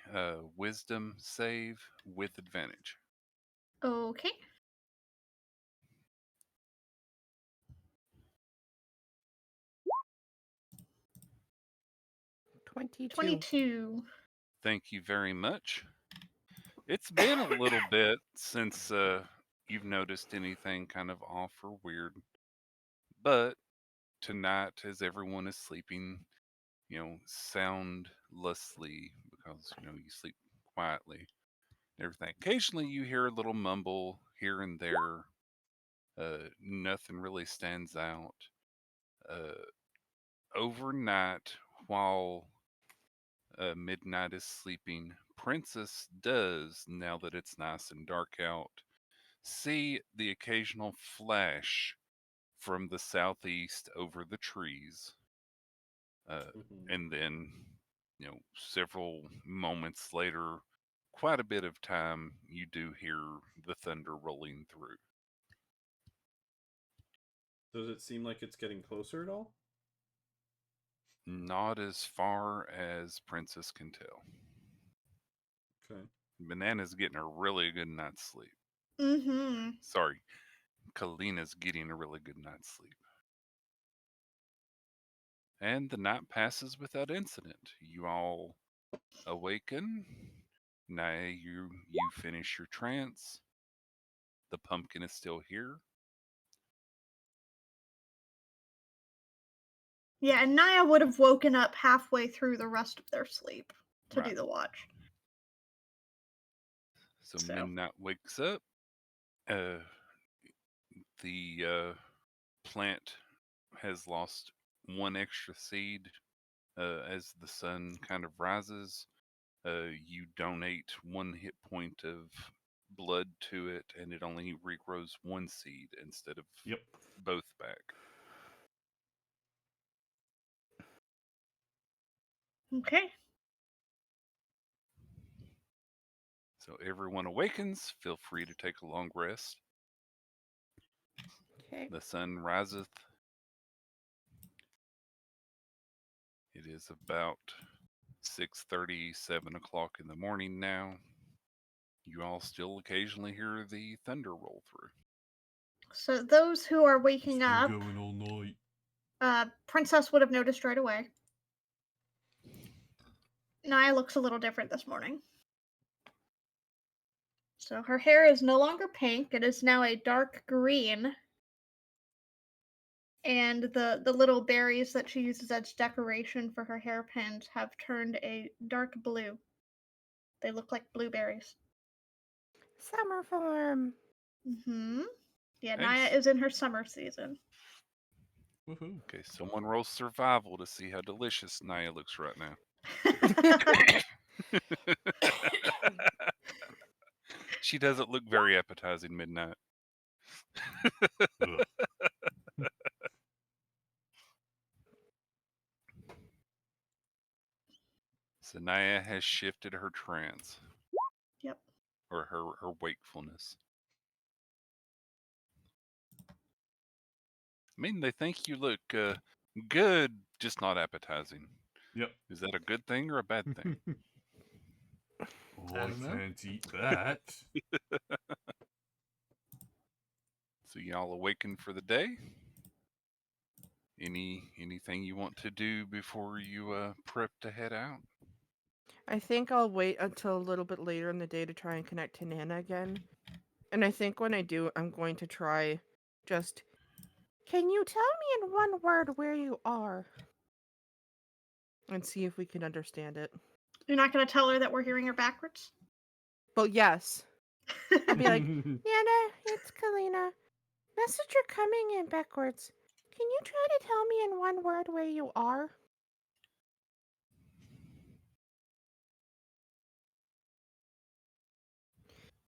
wisdom save with advantage? Okay. $22. 22. Thank you very much. It's been a little bit since you've noticed anything kind of off or weird, but tonight, as everyone is sleeping, soundlessly because you sleep quietly. And everything. Occasionally, you hear a little mumble here and there. Nothing really stands out. Uh, Overnight, while Midnight is sleeping, Princess does, now that it's nice and dark out, see the occasional flash from the southeast over the trees. And then, several moments later, quite a bit of time, you do hear the thunder rolling through. Does it seem like it's getting closer at all? Not as far as Princess can tell. Okay. Banana's getting a really good night's sleep. Mm-hmm. Sorry, Kalina's getting a really good night's sleep. And the night passes without incident. You all awaken. Naya, you finish your trance. The pumpkin is still here. Yeah, and Naya would have woken up halfway through the rest of their sleep to do Right. the watch. So So. Midnight wakes up. The plant has lost one extra seed as the sun kind of rises. You donate 1 hit point of blood to it, and it only regrows one seed instead of both back. Okay. So everyone awakens. Feel free to take a long rest. Okay. The sun riseth. It is about 6:30, 7 o'clock in the morning now. You all still occasionally hear the thunder roll through. So those who are waking It's been up, going all night. Princess would have noticed right away. Naya looks a little different this morning. So her hair is no longer pink, it is now a dark green. And the little berries that she uses as decoration for her hairpins have turned a dark blue. They look like blueberries. Summer form. Mm-hmm. Yeah, Hey, Naya is in her summer season. Woohoo. Okay, someone roll survival to see how delicious Naya looks right now. She doesn't look very appetizing, Midnight. Ugh. So Naya has shifted her trance. Yep. Or her wakefulness. I mean, they think you look good, just not appetizing. Yep. Is that a good thing or a bad thing? Oh, I I don't know. can't eat that. So y'all awaken for the day. Anything you want to do before you prep to head out? I think I'll wait until a little bit later in the day to try and connect to Nana again. And I think when I do, I'm going to try just. Can you tell me in one word where you are? And see if we can understand it. You're not going to tell her that we're hearing her backwards? But yes. I'll be like, Nana, it's Kalina. Messenger coming in backwards. Can you try to tell me in one word where you are?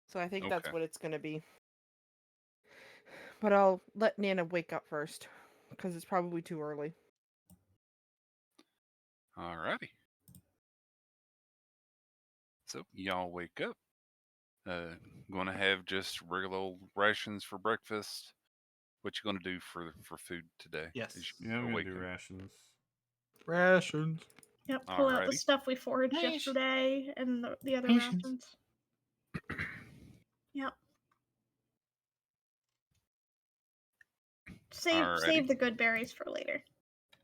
So I think that's Okay. what it's going to be. But I'll let Nana wake up first, because it's probably too early. Alrighty. So y'all wake up. Gonna have just regular old rations for breakfast. What you gonna do for food today? Yes. as you Yeah, I'm gonna do awaken? rations. Rations. Yep, pull out the Alrighty. stuff we foraged Nice. yesterday and the other Rations. rations. Yep. Alrighty. Save the good berries for later.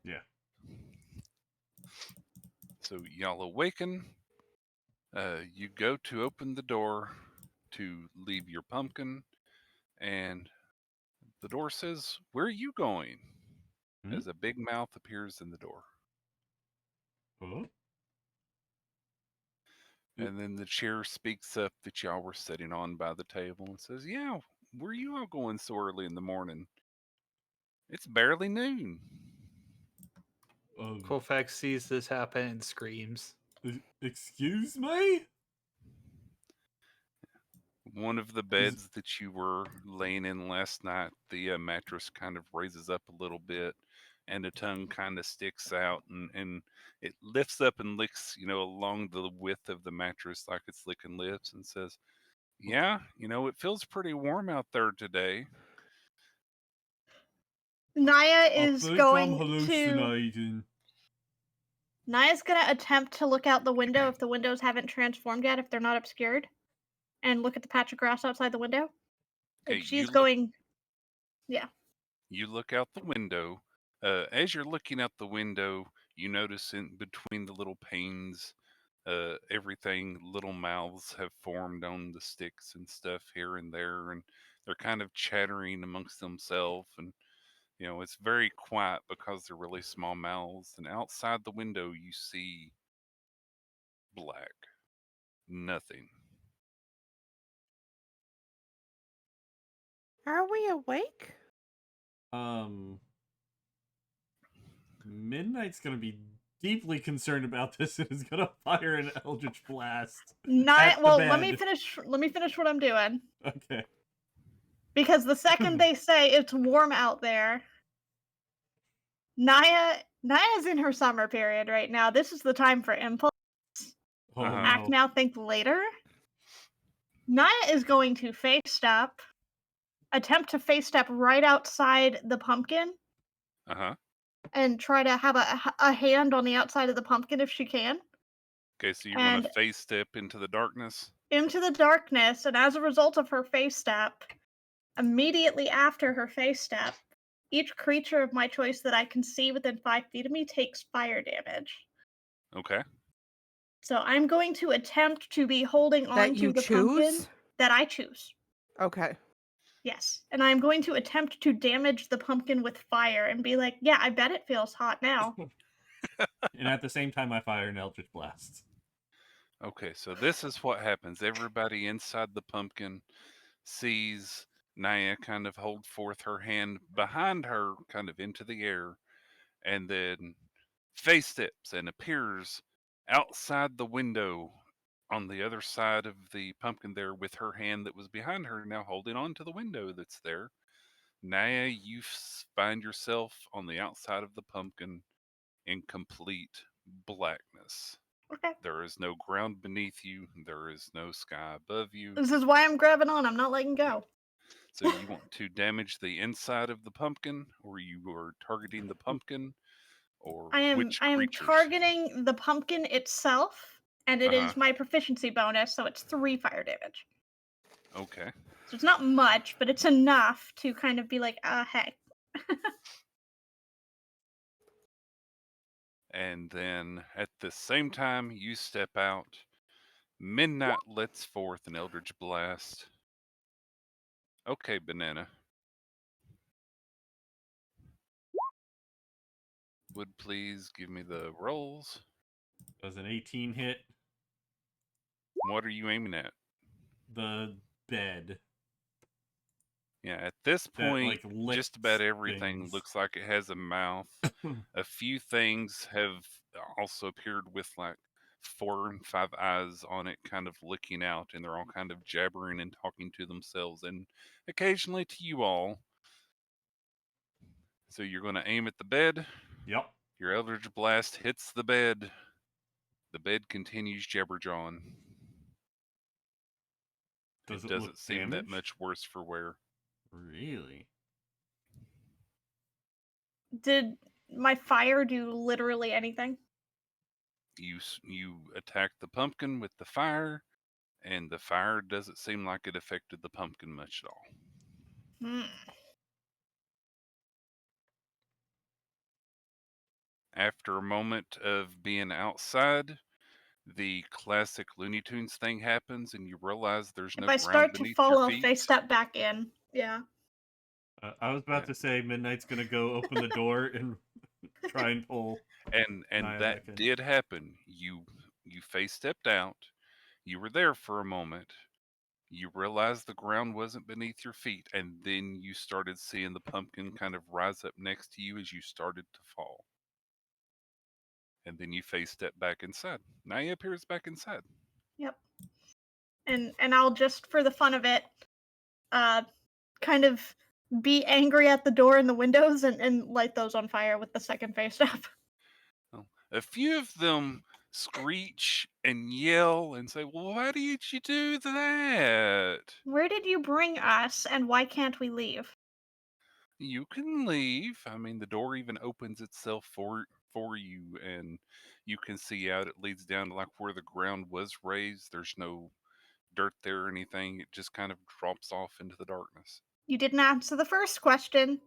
Yeah. So y'all awaken. You go to open the door to leave your pumpkin, and the door says, "Where are you going?" As a big mouth appears in the door. Huh? And then the chair speaks up that y'all were sitting on by the table and says, "Yeah, where you all going so early in the morning? It's barely noon." Colfax sees this happen and screams. Excuse me? One of the beds that you were laying in last night, the mattress kind of raises up a little bit, and a tongue kind of sticks out, and it lifts up and licks, along the width of the mattress like it's licking lips, and says, "Yeah, it feels pretty warm out there today." Naya I is think I'm going to. hallucinating. Naya's gonna attempt to look out the window if the windows haven't transformed yet, if they're not obscured, and look at the patch of grass outside the window. Okay, Like she's you look, going. Yeah. You look out the window. As you're looking out the window, you notice in between the little panes, everything, little mouths have formed on the sticks and stuff here and there, and they're kind of chattering amongst themselves. And it's very quiet because they're really small mouths. And outside the window, you see black, nothing. Are we awake? Midnight's gonna be deeply concerned about this and is gonna fire an Eldritch Blast. Well, bed. let me finish what I'm doing. Okay. Because the second they say it's warm out there, Naya's in her summer period right now. This is the time for impulse. Oh Act no. now, think later. Naya is going to face step, attempt to face step right outside the pumpkin, Uh-huh. and try to have a hand on the outside of the pumpkin if she can. Okay, so you want And to face step into the darkness? into the darkness, and as a result of her face step, immediately after her face step, each creature of my choice that I can see within 5 feet of me takes fire damage. Okay. So I'm going to attempt to be holding on That to you the pumpkin choose? that I choose. Okay. Yes. And I'm going to attempt to damage the pumpkin with fire and be like, yeah, I bet it feels hot now. And at the same time, I fire an Eldritch Blast. Okay, so this is what happens. Everybody inside the pumpkin sees Naya kind of hold forth her hand behind her, kind of into the air, and then face steps and appears outside the window on the other side of the pumpkin there with her hand that was behind her now holding on to the window that's there. Naya, you find yourself on the outside of the pumpkin in complete blackness. Okay. There is no ground beneath you. There is no sky above you. This is why I'm grabbing on. I'm not letting go. So you want to damage the inside of the pumpkin, or you are targeting the pumpkin, or which I am creatures? targeting the pumpkin itself, and it Uh-huh. is my proficiency bonus, so it's 3 fire damage. Okay. So it's not much, but it's enough to kind of be like, hey. And then at the same time, you step out. Midnight lets forth an eldritch blast. Okay, Banana. Would please give me the rolls. Does an 18 hit? What are you aiming at? The bed. Yeah, at this That, point, like, just about licks everything things. looks like it has a mouth. A few things have also appeared with like 4 and 5 eyes on it, kind of looking out, and they're all kind of jabbering and talking to themselves and occasionally to you all. So you're going to aim at the bed. Yep. Your Eldritch Blast hits the bed. The bed continues jabberjawing. Does It it look doesn't seem that damaged? much worse for wear. Really? Did my fire do literally anything? You attack the pumpkin with the fire, and the fire doesn't seem like it affected the pumpkin much at all. Hmm. After a moment of being outside, the classic Looney Tunes thing happens, and you realize there's If no I ground start to beneath your fall, I'll feet. face step back in. Yeah. I was about Yeah. to say Midnight's gonna go open the door and try and pull And Naya back that in. did happen. You face stepped out. You were there for a moment. You realized the ground wasn't beneath your feet, and then you started seeing the pumpkin kind of rise up next to you as you started to fall. And then you face step back inside. Now he appears back inside. Yep. And I'll just for the fun of it, kind of be angry at the door and the windows and light those on fire with the second face step. Well, a few of them screech and yell and say, "Well, why did you do that?" Where did you bring us, and why can't we leave? You can leave. I mean, the door even opens itself for you, and you can see out. It leads down to like where the ground was raised. There's no dirt there or anything. It just kind of drops off into the darkness. You didn't answer the first question.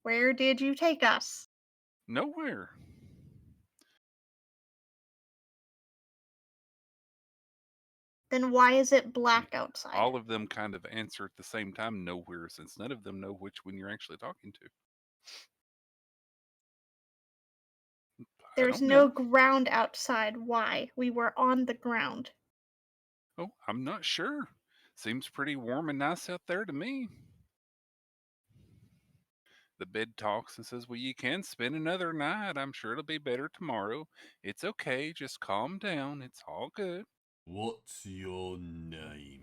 Where did you take us? Nowhere. Then why is it black outside? All of them kind of answer at the same time, nowhere, since none of them know which one you're actually talking to. There's don't no know. ground outside. Why? We were on the ground. Oh, I'm not sure. Seems pretty warm and nice out there to me. The bed talks and says, well, you can spend another night. I'm sure it'll be better tomorrow. It's okay. Just calm down. It's all good. What's your name?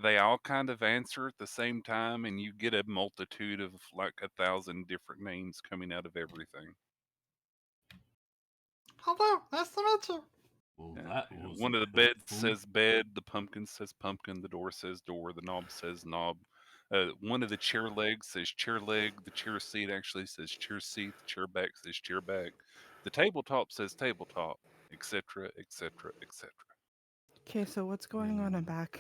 They all kind of answer at the same time, and you get a multitude of like 1,000 different names coming out of everything. Hello, nice to meet you. Well, Yeah. that was One of the beds says bed, the pumpkin says pumpkin, the door says door, the knob says knob. One of the chair legs says chair leg, the chair seat actually says chair seat, the chair back says chair back, the tabletop says tabletop, etc., etc., etc. Okay, so what's going on? I'm back.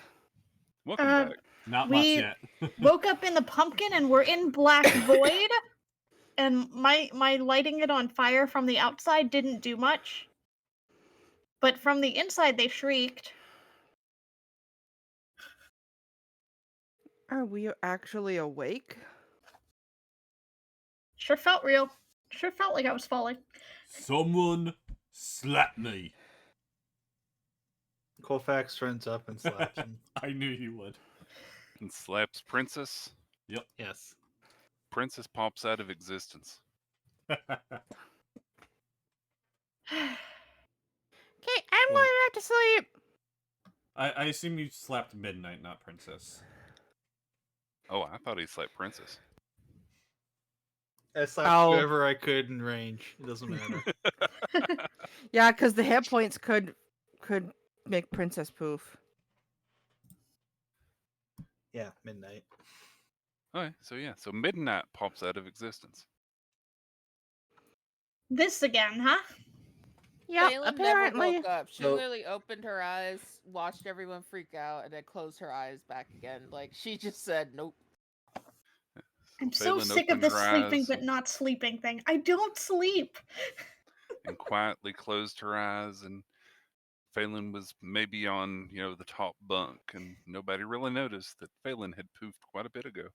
Welcome back. Not much We yet. woke up in the pumpkin and we're in black void. And my lighting it on fire from the outside didn't do much. But from the inside they shrieked. Are we actually awake? Sure felt real. Sure felt like I was falling. Someone slap me. Colfax runs up and slaps him. I knew you would. And slaps Princess. Yep. Yes. Princess pops out of existence. Okay, I'm Well- going back to sleep. I assume you slapped Midnight, not Princess. Oh, I thought he slapped Princess. I slapped Ow. whoever I could in range. It doesn't matter. Yeah, because the hit points could make Princess poof. Yeah, midnight. Okay, so yeah, so Midnight pops out of existence. This again, huh? Yeah, Phelan apparently. never woke up. She So- literally opened her eyes, watched everyone freak out, and then closed her eyes back again. Like she just said, "Nope." I'm so Phelan sick of opened this her sleeping eyes but not sleeping thing. I don't sleep. and quietly closed her eyes, and Phelan was maybe on, the top bunk, and nobody really noticed that Phelan had poofed quite a bit ago.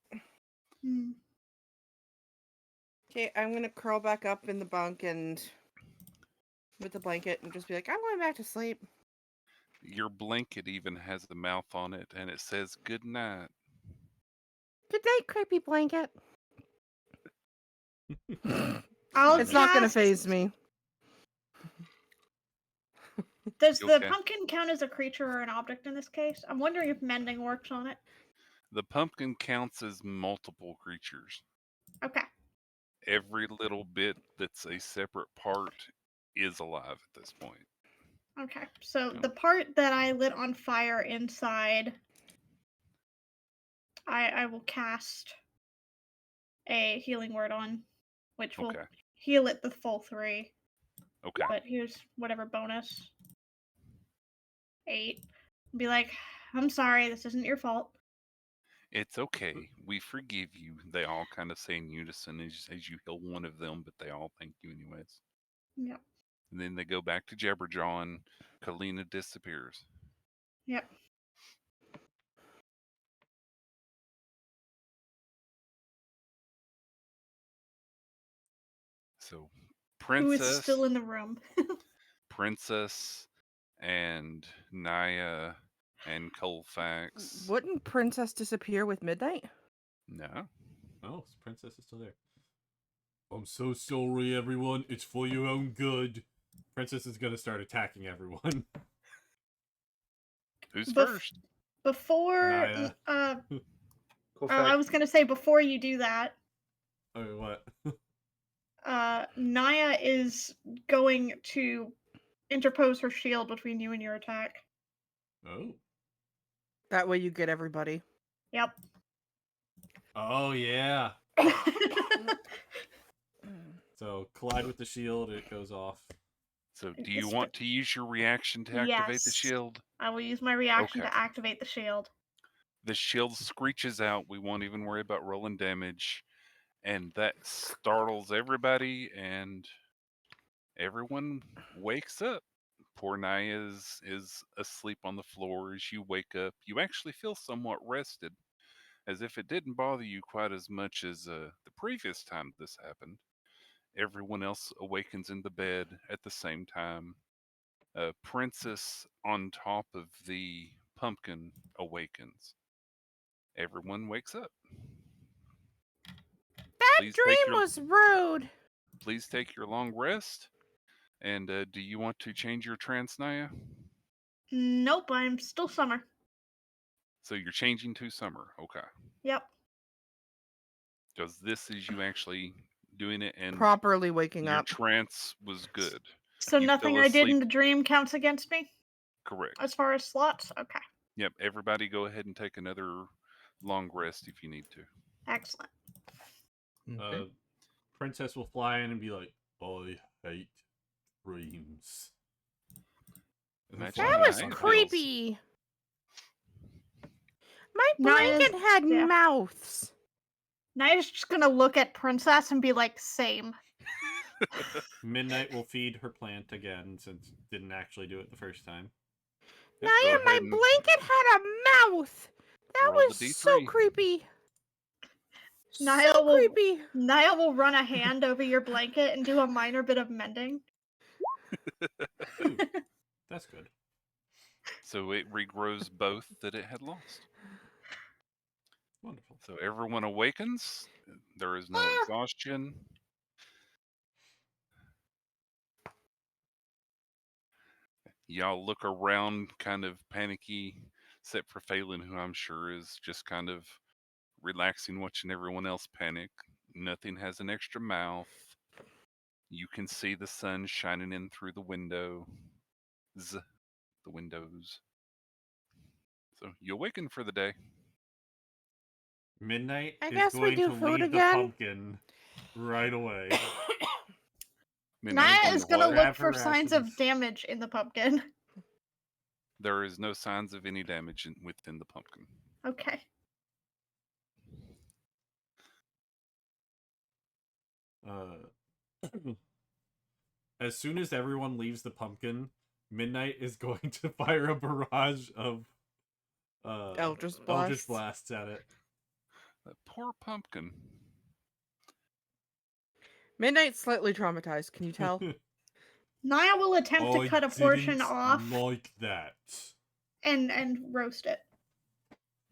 Hmm. Okay, I'm gonna curl back up in the bunk and with the blanket and just be like, I'm going back to sleep. Your blanket even has a mouth on it, and it says good night. Good night, creepy blanket. I'll It's not gonna cast- phase me. Does the Okay. pumpkin count as a creature or an object in this case? I'm wondering if mending works on it. The pumpkin counts as multiple creatures. Okay. Every little bit that's a separate part is alive at this point. Okay. So Yeah. the part that I lit on fire inside, I will cast a healing word on, which will Okay. heal it the full 3. Okay. But here's whatever bonus. 8. Be like, I'm sorry, this isn't your fault. It's okay. We forgive you. They all kind of say in unison as you heal one of them, but they all thank you anyways. Yep. And then they go back to Jabberjaw, and Kalina disappears. Yep. So, Who is Princess, still in the room? Princess, and Naya, and Colfax. Wouldn't Princess disappear with midnight? No. Oh, Princess is still there. I'm so sorry, everyone. It's for your own good. Princess is gonna start attacking everyone. Who's Bef- first? Before, Naya. I was gonna say before you do that, Oh, what? Naya is going to interpose her shield between you and your attack. Oh. That way you get everybody. Yep. Oh, yeah. So, collide with the shield, it goes off. So, do you want to use your reaction to activate the Yes. shield? I will use my reaction Okay. to activate the shield. The shield screeches out. We won't even worry about rolling damage. And that startles everybody, and everyone wakes up. Poor Naya is asleep on the floor. As you wake up, you actually feel somewhat rested, as if it didn't bother you quite as much as the previous time this happened. Everyone else awakens in the bed at the same time. Princess on top of the pumpkin awakens. Everyone wakes up. That Please take dream your was rude. please take your long rest. And do you want to change your trance, Naya? Nope, I'm still summer. So you're changing to summer, okay? Yep. Because this is you actually doing it, and Properly waking your up. trance was good. So You nothing fell I did in asleep. the dream counts against me Correct. as far as slots? Okay. Yep. Everybody, go ahead and take another long rest if you need to. Excellent. Okay. Princess will fly in and be like, "I hate dreams." And then Imagine fly That how back was Naya on feels. creepy. My Naya's, blanket had yeah. mouths. Naya's just gonna look at Princess and be like, same. Midnight will feed her plant again since it didn't actually do it the first time. Yep, go Naya, my ahead and blanket had a mouth. That roll the was so D3. creepy. Naya So will creepy. Naya will run a hand over your blanket and do a minor bit of mending. Ooh, that's good. So it regrows both that it had lost. Wonderful. So everyone awakens. There is no exhaustion. Y'all look around kind of panicky, except for Phelan, who I'm sure is just kind of relaxing, watching everyone else panic. Nothing has an extra mouth. You can see the sun shining in through the window. The windows. So you awaken for the day. Midnight I is guess we going do to food lead the again. pumpkin right away. Midnight Naya going is to gonna what? look for Whatever signs happens. of damage in the pumpkin. There is no signs of any damage within the pumpkin. Okay. As soon as everyone leaves the pumpkin, Midnight is going to fire a barrage of Eldritch Eldritch Blasts. blasts at it. That poor pumpkin. Midnight's slightly traumatized, can you tell? Naya will attempt to I cut a portion didn't off like that. and roast it.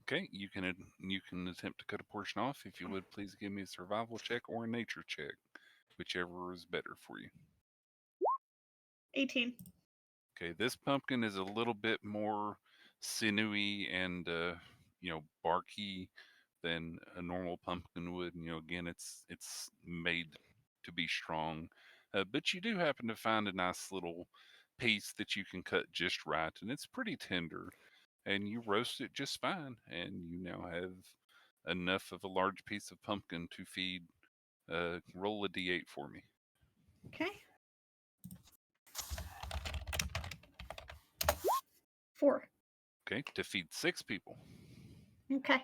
Okay, you can attempt to cut a portion off. If you would, please give me a survival check or a nature check, whichever is better for you. 18. Okay, this pumpkin is a little bit more sinewy and barky than a normal pumpkin would. Again, it's made to be strong, but you do happen to find a nice little piece that you can cut just right, and it's pretty tender. And you roast it just fine, and you now have enough of a large piece of pumpkin to feed. Roll a d8 for me. Okay. 4. Okay, to feed 6 people. Okay.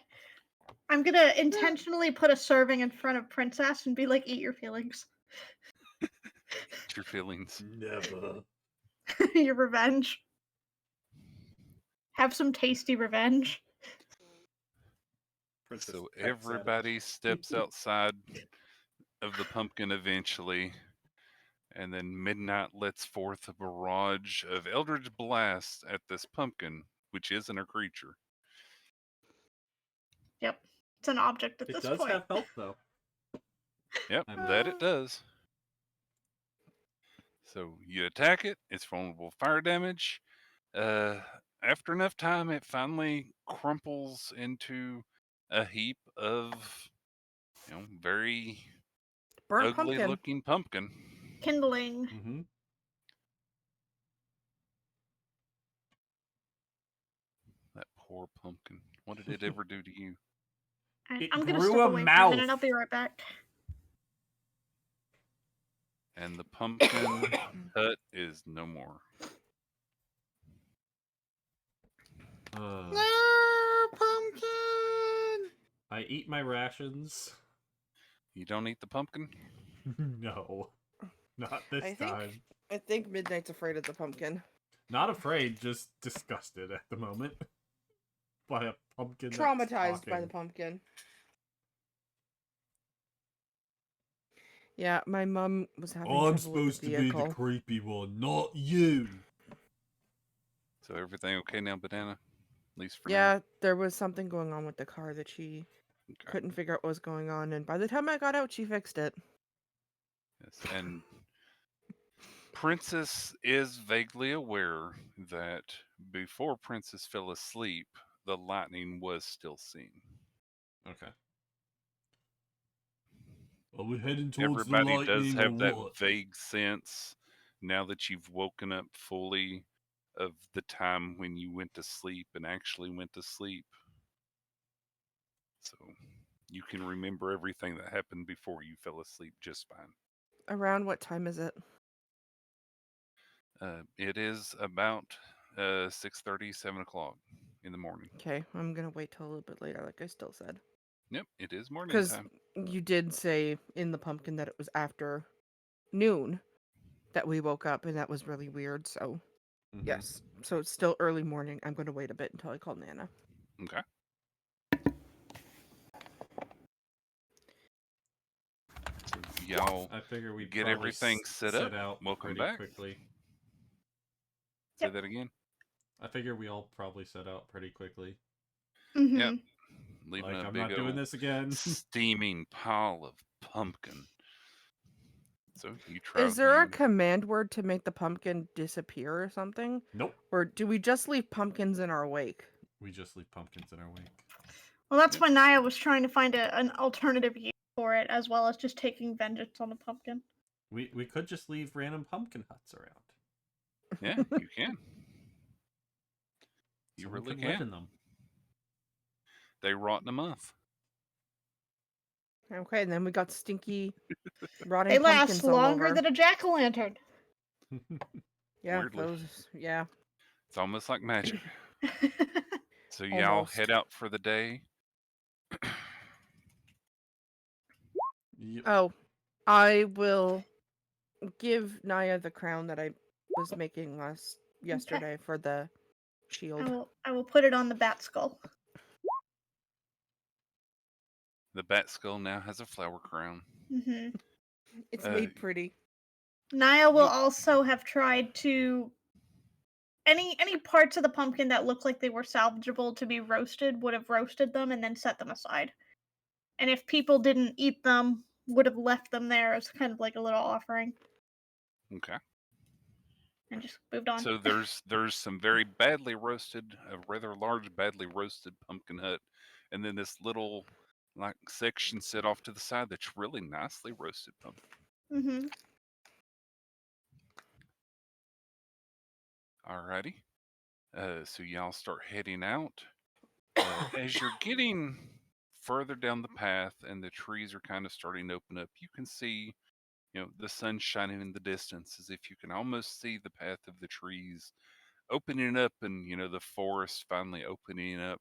I'm gonna intentionally put a serving in front of Princess and be like, eat your feelings. Eat your feelings. Never. Your revenge. Have some tasty revenge. Princess So pecks at it. everybody steps outside of the pumpkin eventually, and then Midnight lets forth a barrage of Eldritch blasts at this pumpkin, which isn't a creature. Yep. It's an object at It this does point. have health though. Yep, I'm that it does. So you attack it, it's vulnerable to fire damage. After enough time, it finally crumples into a heap of, very Burnt ugly pumpkin. looking pumpkin. Kindling. Mm-hmm. That poor pumpkin. What did it ever do to you? It I'm gonna grew step a away for a minute. mouth. I'll be right back. And the pumpkin hut is no more. Nope. pumpkin. I eat my rations. You don't eat the pumpkin? No, not this I time. think Midnight's afraid of the pumpkin. Not afraid, just disgusted at the moment by a pumpkin. Traumatized by the pumpkin. Yeah, my mom was having I'm trouble with supposed the to be the vehicle. creepy one, not you. So everything okay now, Banana? At least for now? Yeah, there was something going on with the car that she Okay. couldn't figure out what was going on, and by the time I got out, she fixed it. Yes. And Princess is vaguely aware that before Princess fell asleep, the lightning was still seen. Okay. Are we heading towards the Everybody does lightning have or that what? vague sense now that you've woken up fully of the time when you went to sleep and actually went to sleep. So you can remember everything that happened before you fell asleep just fine. Around what time is it? It is about 6:30, 7 o'clock in the morning. Okay, I'm gonna wait till a little bit later, like I still said. Yep, it is morning Because time. you did say in the pumpkin that it was after noon that we woke up, and that was really weird, so Mhm. yes. So it's still early morning. I'm gonna wait a bit until I call Nana. Okay. So y'all I figure we get probably everything set up. out Welcome pretty back. quickly. Say Yep. that again. I figure we all probably set out pretty quickly. Mm-hmm. Yep. Leaving Like, a I'm big not doing old this again. steaming pile of pumpkin. So you try. Is there a command word to make the pumpkin disappear or something? Nope. Or do we just leave pumpkins in our wake? We just leave pumpkins in our wake. Well, that's Yep. why Naya was trying to find an alternative use for it, as well as just taking vengeance on the pumpkin. We could just leave random pumpkin huts around. Yeah, you can. You Someone really could live can. in them. They rot in a month. Okay, and then we got stinky, rotting They pumpkins last all longer over. than a jack-o'-lantern. Yeah, Weirdly. those. Yeah, It's almost like magic. So y'all almost. head out for the day. Yep. Oh, I will give Naya the crown that I was making yesterday for the shield. I will put it on the bat skull. The bat skull now has a flower crown. Mm-hmm. It's Uh, made pretty. Naya will You- also have tried to any parts of the pumpkin that look like they were salvageable to be roasted would have roasted them and then set them aside. And if people didn't eat them, would have left them there as kind of like a little offering Okay. and just moved on. So there's some very badly roasted, a rather large badly roasted pumpkin hut, and then this little like section set off to the side that's really nicely roasted pumpkin. Mm-hmm. Alrighty. So y'all start heading out. As you're getting further down the path and the trees are kind of starting to open up, you can see, the sun shining in the distance, as if you can almost see the path of the trees opening up and, the forest finally opening up.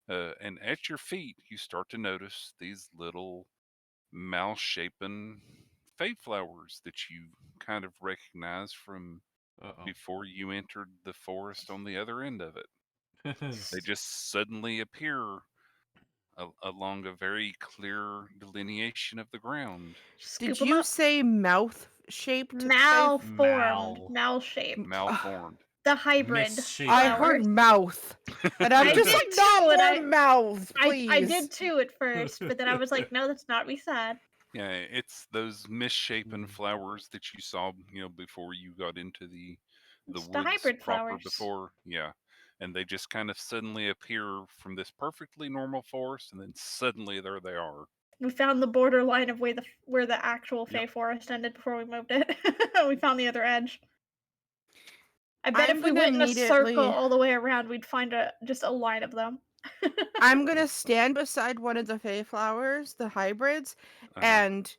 And at your feet, you start to notice these little mouse-shapen fay flowers that you kind of recognize from Uh-oh. before you entered the forest on the other end of it. They Mm. just suddenly appear along a very clear delineation of the ground. Scoop Did them you up. say mouth-shaped? Malformed, mal-shaped. Malformed. The hybrid Misshapen. I flowers. heard mouth, and I'm I just did like, too, not and more mouth, please. I did too at first, but then I was like, no, that's not what we said. Yeah, it's those misshapen Mm. flowers that you saw, before you got into the It's the woods hybrid proper flowers. before. Yeah. And they just kind of suddenly appear from this perfectly normal forest, and then suddenly there they are. We found the borderline of where the actual Fey Yep. forest ended before we moved it. We found the other edge. I bet I'm if we gonna went in a circle immediately- all the way around, we'd find just a line of them. I'm gonna stand beside one of the fey flowers, the hybrids, Uh-huh. and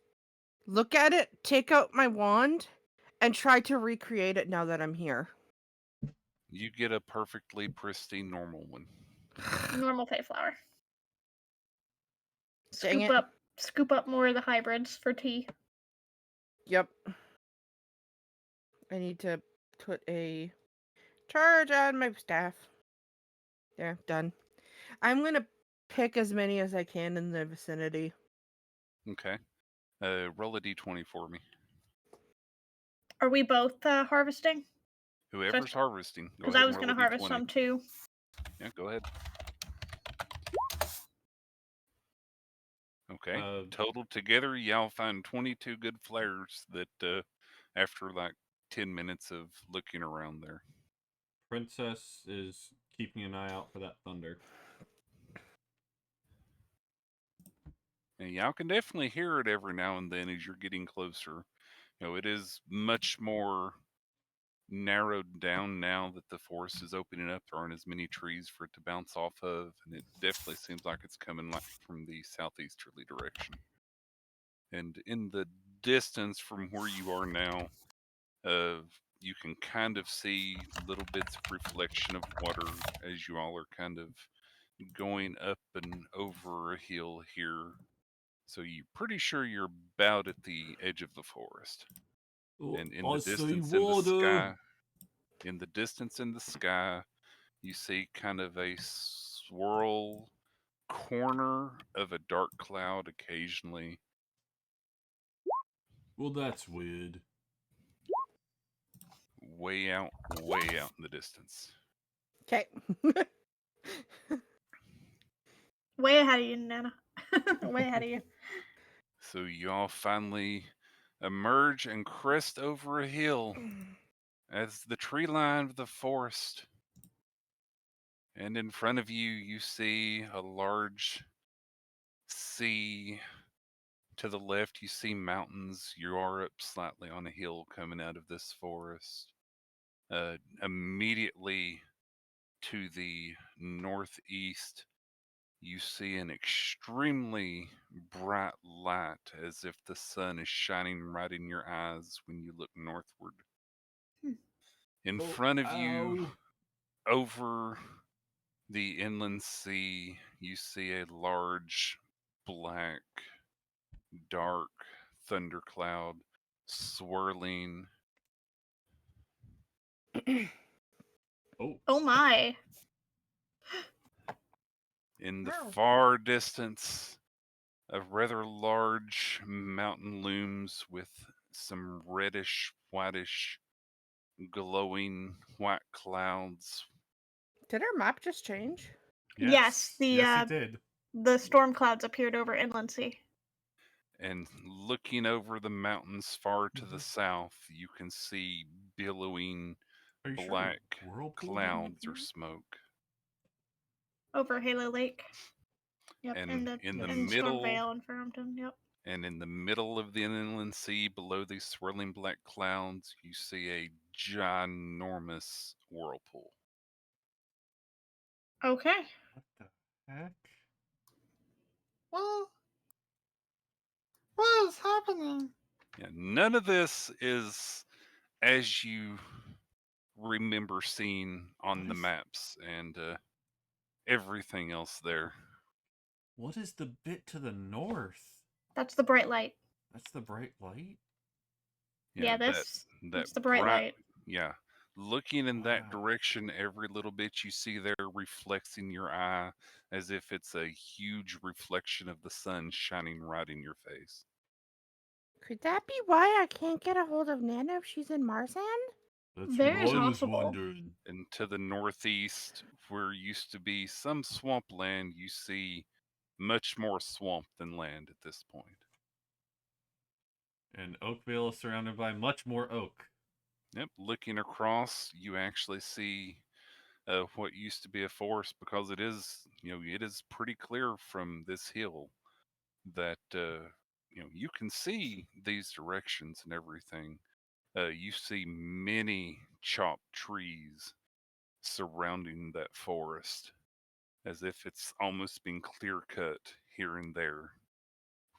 look at it, take out my wand, and try to recreate it now that I'm here. You get a perfectly pristine normal one. Normal pay flour. Dang Scoop it. up more of the hybrids for tea. Yep. I need to put a charge on my staff. There, done. I'm gonna pick as many as I can in the vicinity. Okay. Roll a d20 for me. Are we both harvesting? Whoever's harvesting, go Because ahead I and was roll going a to harvest d20. some too. Yeah, go ahead. Okay. Total together, y'all find 22 good flares that after like 10 minutes of looking around there. Princess is keeping an eye out for that thunder. And y'all can definitely hear it every now and then as you're getting closer. You know, it is much more narrowed down now that the forest is opening up. There aren't as many trees for it to bounce off of, and it definitely seems like it's coming like from the southeasterly direction. And in the distance from where you are now, you can kind of see little bits of reflection of water as you all are kind of going up and over a hill here. So you're pretty sure you're about at the edge of the forest. And in the distance in the sky, you see kind of a swirl corner of a dark cloud occasionally. Well, that's weird. Way out in the distance. Okay. Way ahead of you, Nana. Way ahead of you. So you all finally emerge and crest over a hill as the tree line of the forest. And in front of you, you see a large sea. To the left, you see mountains. You are up slightly on a hill coming out of this forest. Immediately to the northeast, you see an extremely bright light as if the sun is shining right in your eyes when you look northward. In front of you, over the inland sea, you see a large, black, dark thundercloud swirling. Oh my. In the Oh. far distance, a rather large mountain looms with some reddish, whitish, glowing white clouds. Did our map just change? Yes, Yes, it did. the storm clouds appeared over Inland Sea. And looking over the mountains far to the south, you can see billowing Are you sure black Whirlpool didn't clouds or appear? smoke. Over Halo Lake. Yep, And in the in Storm middle Vale and Farmington. Yep. And in the middle of the inland sea, below these swirling black clouds, you see a ginormous whirlpool. Okay. What the heck? Well, what is happening? Yeah, none of this is as you remember seeing on the maps and everything else there. What is the bit to the north? That's the bright light. That's the bright light? Yeah, that that's the bright light. Yeah, looking in that Wow. direction, every little bit you see there reflects in your eye as if it's a huge reflection of the sun shining right in your face. Could that be why I can't get a hold of Nana if she's in Marzand? That's Very what I was possible. wondering. And to the northeast, where used to be some swampland, you see much more swamp than land at this point. And Oakville is surrounded by much more oak. Yep, looking across, you actually see what used to be a forest because it is, it is pretty clear from this hill that you can see these directions and everything. You see many chopped trees surrounding that forest, as if it's almost been clear cut here and there,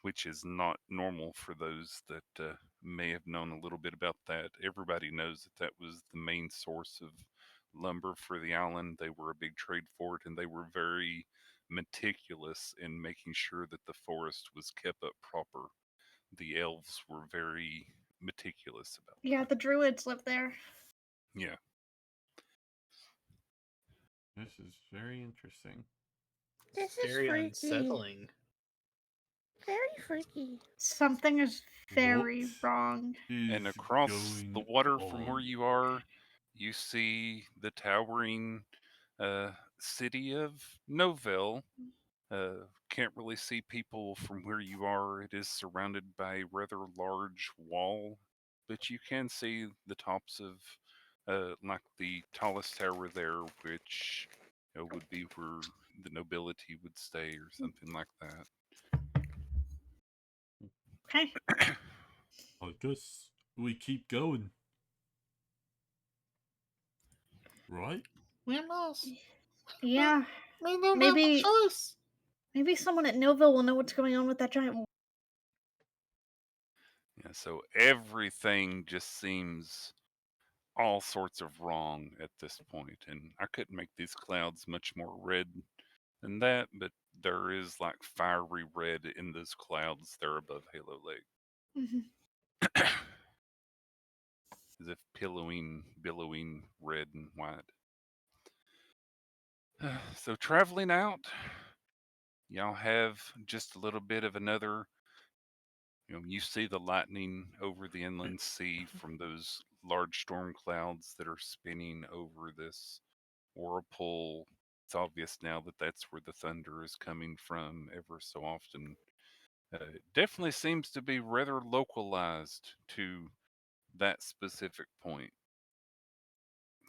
which is not normal for those that may have known a little bit about that. Everybody knows that that was the main source of lumber for the island. They were a big trade port, and they were very meticulous in making sure that the forest was kept up proper. The elves were very meticulous about Yeah, that. the druids live there. Yeah. This is very interesting. This It's is very freaky. unsettling. Very freaky. Something is very What wrong. And is across the going water from where on? you are, you see the towering city of Novell. Can't really see people from where you are. It is surrounded by a rather large wall, but you can see the tops of, like the tallest tower there, which would be where the nobility would stay or something like that. Okay. I guess we keep going. Right? We must. Yeah. We don't Maybe- have a choice. Maybe someone at Noville will know what's going on with that giant. Yeah, so everything just seems all sorts of wrong at this point, and I couldn't make these clouds much more red than that, but there is like fiery red in those clouds there above Halo Lake. Mhm. As if billowing red and white. So traveling out, y'all have just a little bit of another. You see the lightning over the inland sea from those large storm clouds that are spinning over this whirlpool. It's obvious now that that's where the thunder is coming from ever so often. It definitely seems to be rather localized to that specific point.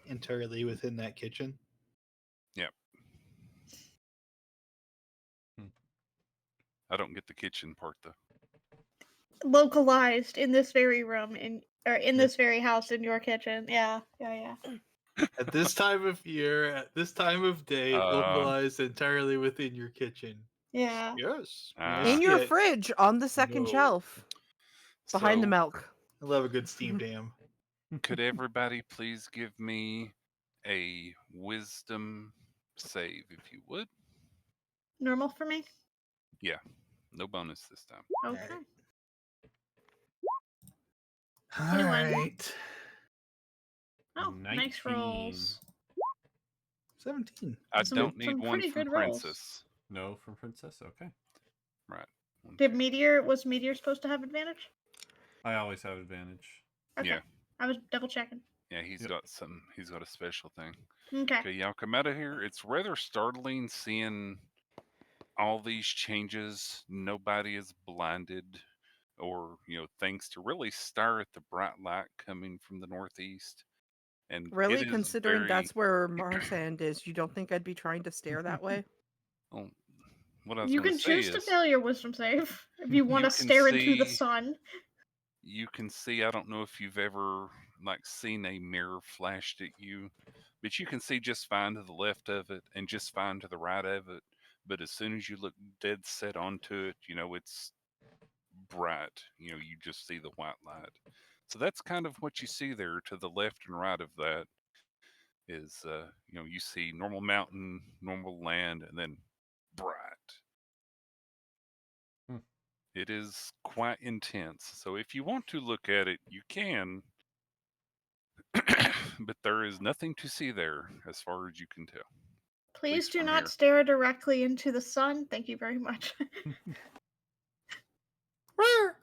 Entirely within that kitchen. Yep. Hmm. I don't get the kitchen part though. Localized in this very room in this very house in your kitchen. Yeah. At this time of year, at this time of day, localized entirely within your kitchen. Yeah. Yes. In see your it. fridge on the second No. shelf. Behind the So, milk. I love a good steam dam. could everybody please give me a wisdom save if you would? Normal for me? Yeah, no bonus this time. Okay. All 21. right. Oh, nice 19. rolls. 17. I Some- don't need some one pretty from good rolls. Princess. No, from Princess? Okay. Right. Was Meteor supposed to have advantage? I always have advantage. Okay. Yeah. I was double checking. Yeah, he's Yep. got he's got a special thing. Okay. Okay, y'all come out of here. It's rather startling seeing all these changes. Nobody is blinded or, thanks to really stare at the bright light coming from the northeast. And Really, it is considering very, that's where Marsand is, you don't think I'd be trying to stare that way? well, what I was You going can to say choose to is fail your wisdom save if you want you to can stare into the see sun. you can see, I don't know if you've ever like seen a mirror flashed at you, but you can see just fine to the left of it and just fine to the right of it. But as soon as you look dead set onto it, it's bright. You just see the white light. So that's kind of what you see there to the left and right of that is, you see normal mountain, normal land, and then bright. Hmm. It is quite intense. So if you want to look at it, you can. But there is nothing to see there as far as you can tell. Please least do from not here. stare directly into the sun. Thank you very much. Where?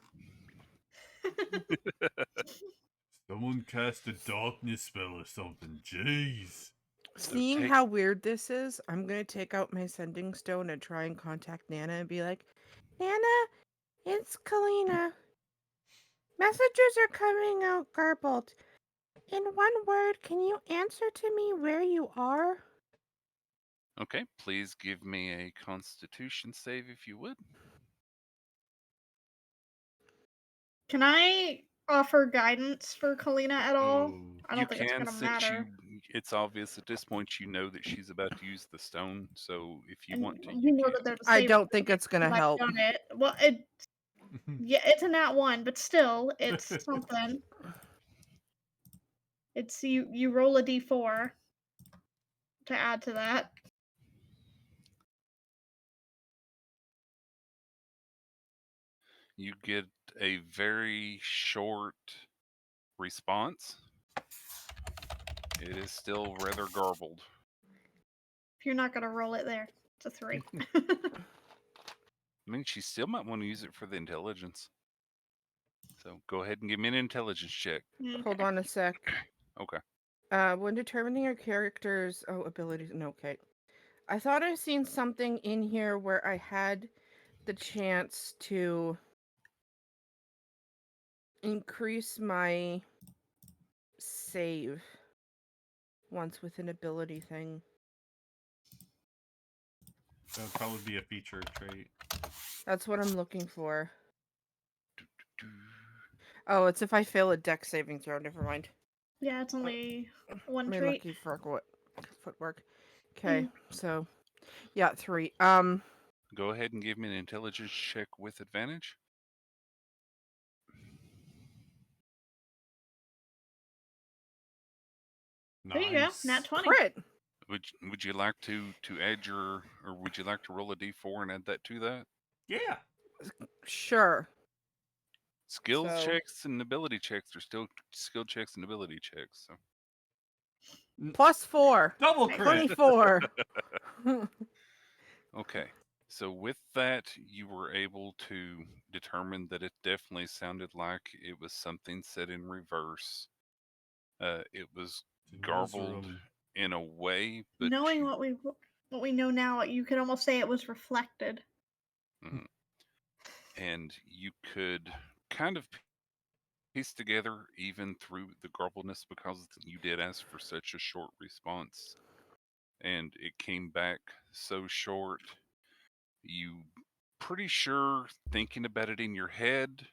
Someone cast a darkness spell or something. Jeez. So Seeing take how weird this is, I'm gonna take out my sending stone and try and contact Nana and be like, Nana, it's Kalina. Messages are coming out garbled. In one word, can you answer to me where you are? Okay, please give me a Constitution save if you would. Can I offer guidance for Kalina at all? Oh. I You don't think it's can, gonna since matter. it's obvious at this point you know that she's about to use the stone. So if you And want to, you you know can. that there's a I save don't think it's gonna and I've help. done it. Well, yeah, it's a nat 1, but still, it's something. It's you roll a d4. to add to that. You get a very short response. It is still rather garbled. If you're not gonna roll it there, it's a 3. I mean, she still might want to use it for the intelligence. So go ahead and give me an intelligence check. Hold on a sec. Okay. When determining your character's abilities, no, okay. I thought I seen something in here where I had the chance to increase my save once with an ability thing. That would probably be a feature trait. That's what I'm looking for. Oh, it's if I fail a dex saving throw. Never mind. Yeah, it's only one My trait. lucky footwork. Okay, so yeah, 3. Go ahead and give me an intelligence check with advantage. Nice. There you go. Nat 20. Crit. Would you like to add your, or would you like to roll a d4 and add that to that? Yeah. Sure. Skills So- checks and ability checks are still skill checks and ability checks. So +4. Double crit. 24. okay. So with that, you were able to determine that it definitely sounded like it was something set in reverse. It was garbled in a way, but Knowing what we know now, you could almost say it was reflected. Mhm. And you could kind of piece together even through the garbledness because you did ask for such a short response, and it came back so short. You pretty sure thinking about it in your head,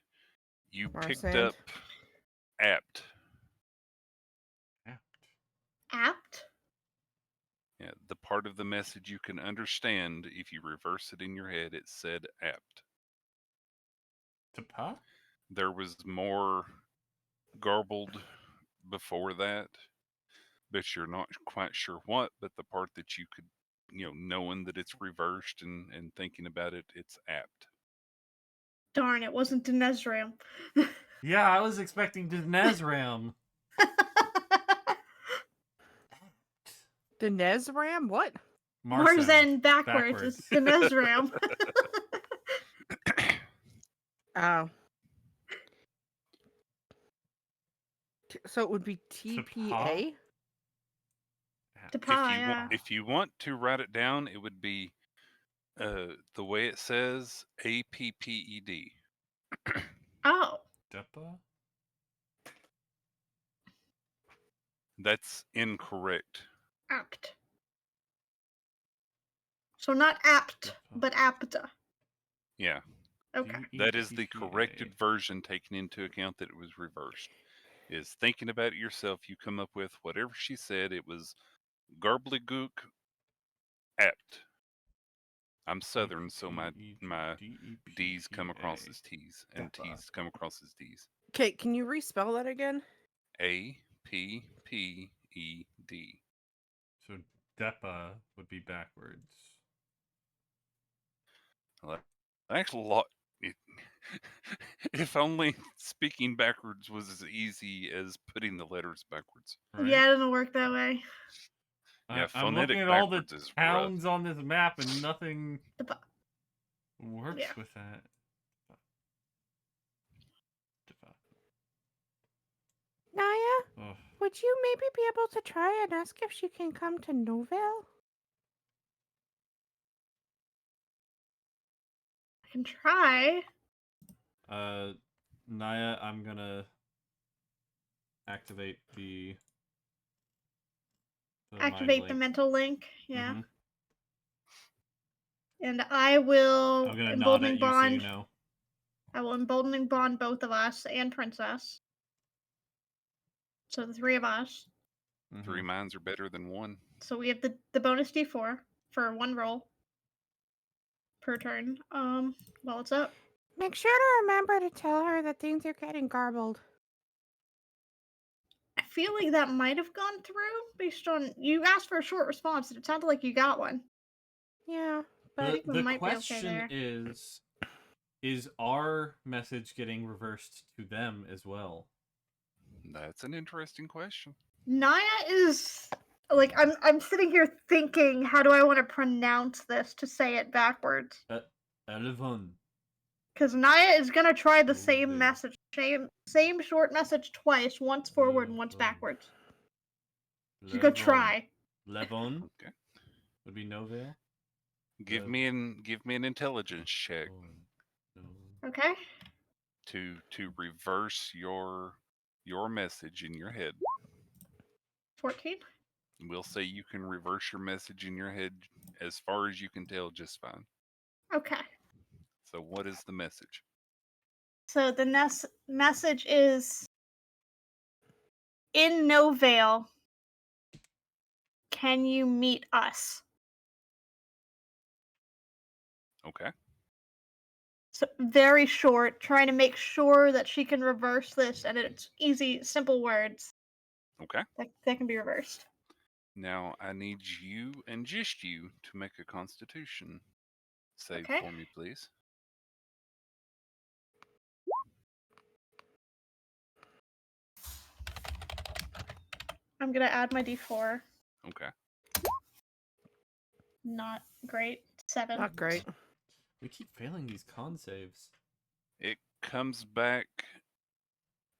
you picked Marsand. up apt. Apt? Yeah, the part of the message you can understand if you reverse it in your head, it said apt. Tapa? There was more garbled before that, but you're not quite sure what. But the part that you could, knowing that it's reversed and thinking about it, it's apt. Darn, it wasn't Denezram. Yeah, I was expecting Denezram. The Nezram? What? Marzan backwards. It's Denezram. Oh. So it would be TPA? If you want to write it down, it would be the way it says APPED. Oh. Depa? That's incorrect. Apt. So not apt, but apta. Yeah. Okay. That is the corrected version, taking into account that it was reversed. Is thinking about it yourself, you come up with whatever she said. It was garblegook apt. I'm Southern, so my D's come across as T's, and T's come across as D's. Okay, can you respell that again? APPED. So Depa would be backwards. Well, actually, a lot. If only speaking backwards was as easy as putting the letters backwards. Right? Yeah, it doesn't work that way. Yeah, I'm phonetic looking at all the backwards is towns on this map and nothing works Yeah. with that. Naya, would you maybe be able to try and ask if she can come to Novell? I can try. Naya, I'm gonna activate the Activate the mental link. Yeah. Mhm. And I will I'm gonna nod at emboldening you bond. so you know. I will emboldening bond both of us and Princess. So the 3 of us. 3 minds are better than 1. So we have the bonus D4 for 1 roll per turn. While it's up. Make sure to remember to tell her that things are getting garbled. I feel like that might have gone through based on you asked for a short response, and it sounded like you got one. Yeah, I but think we The might be okay question there. is our message getting reversed to them as well? That's an interesting question. Naya is like I'm sitting here thinking, how do I want to pronounce this to say it backwards? Elevon. Because Naya is gonna try the Oh, same dear. message, same short message twice, once forward and once backwards. She's gonna try. Levon Okay. would be no veil. Give me an intelligence check Okay. to reverse your message in your head. 14. We'll say you can reverse your message in your head as far as you can tell just fine. Okay. So what is the message? So the message is in no veil. Can you meet us? Okay. So very short, trying to make sure that she can reverse this, and it's easy, simple words Okay. that can be reversed. Now I need you and just you to make a Constitution save Okay. for me, please. I'm gonna add my d4. Okay. Not great. 7. not great. We keep failing these con saves. It comes back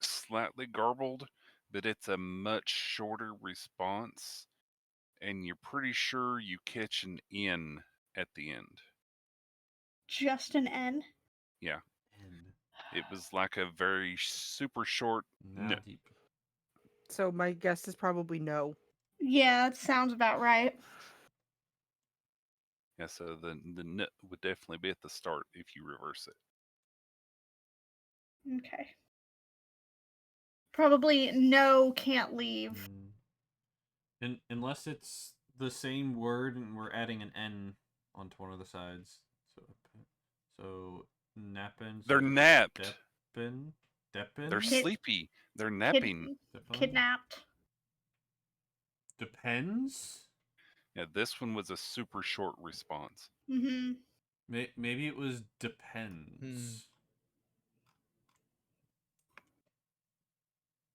slightly garbled, but it's a much shorter response, and you're pretty sure you catch an N at the end. Just an N. Yeah. And It was like a very super short now no. deep. So my guess is probably no. Yeah, that sounds about right. Yeah, so the N would definitely be at the start if you reverse it. Okay. Probably no, can't leave. And unless it's the same word and we're adding an N onto one of the sides. So nappin. They're napped. Deppin. They're sleepy. They're napping. Kidnapped. Depends. Yeah, this one was a super short response. Mm-hmm. Maybe it was depends.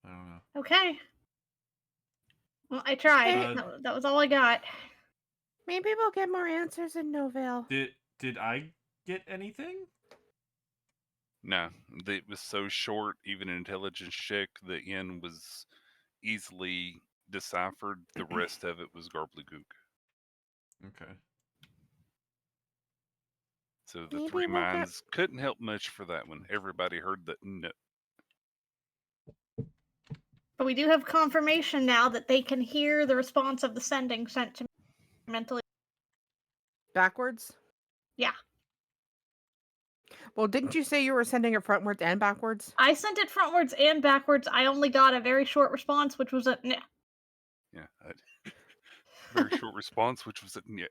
I don't know. Okay. Well, I tried. That was all I got. Maybe we'll get more answers in Novale. Did I get anything? No, it was so short, even an intelligence check, the N was easily deciphered. The rest of it was garblegook. Okay. So the Maybe three we'll get- minds couldn't help much for that one. Everybody heard the no. But we do have confirmation now that they can hear the response of the sending sent to mentally. Backwards? Yeah. Well, didn't you say you were sending it frontwards and backwards? I sent it frontwards and backwards. I only got a very short response, which was a nah. Yeah. Very short response, which was a yeah.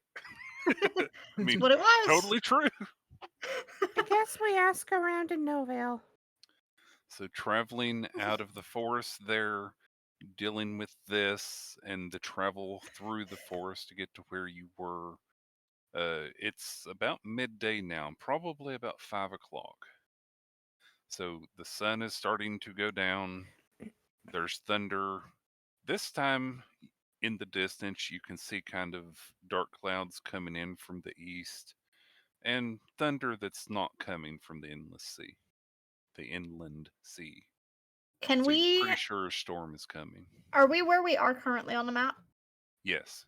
I mean, what it was. totally true. I guess we ask around in Novale. So traveling out of the forest there, dealing with this and the travel through the forest to get to where you were. It's about midday now, probably about 5 o'clock. So the sun is starting to go down. There's thunder. This time in the distance, you can see kind of dark clouds coming in from the east and thunder that's not coming from the inland sea. Can So we? you're pretty sure a storm is coming. Are we where we are currently on the map? Yes.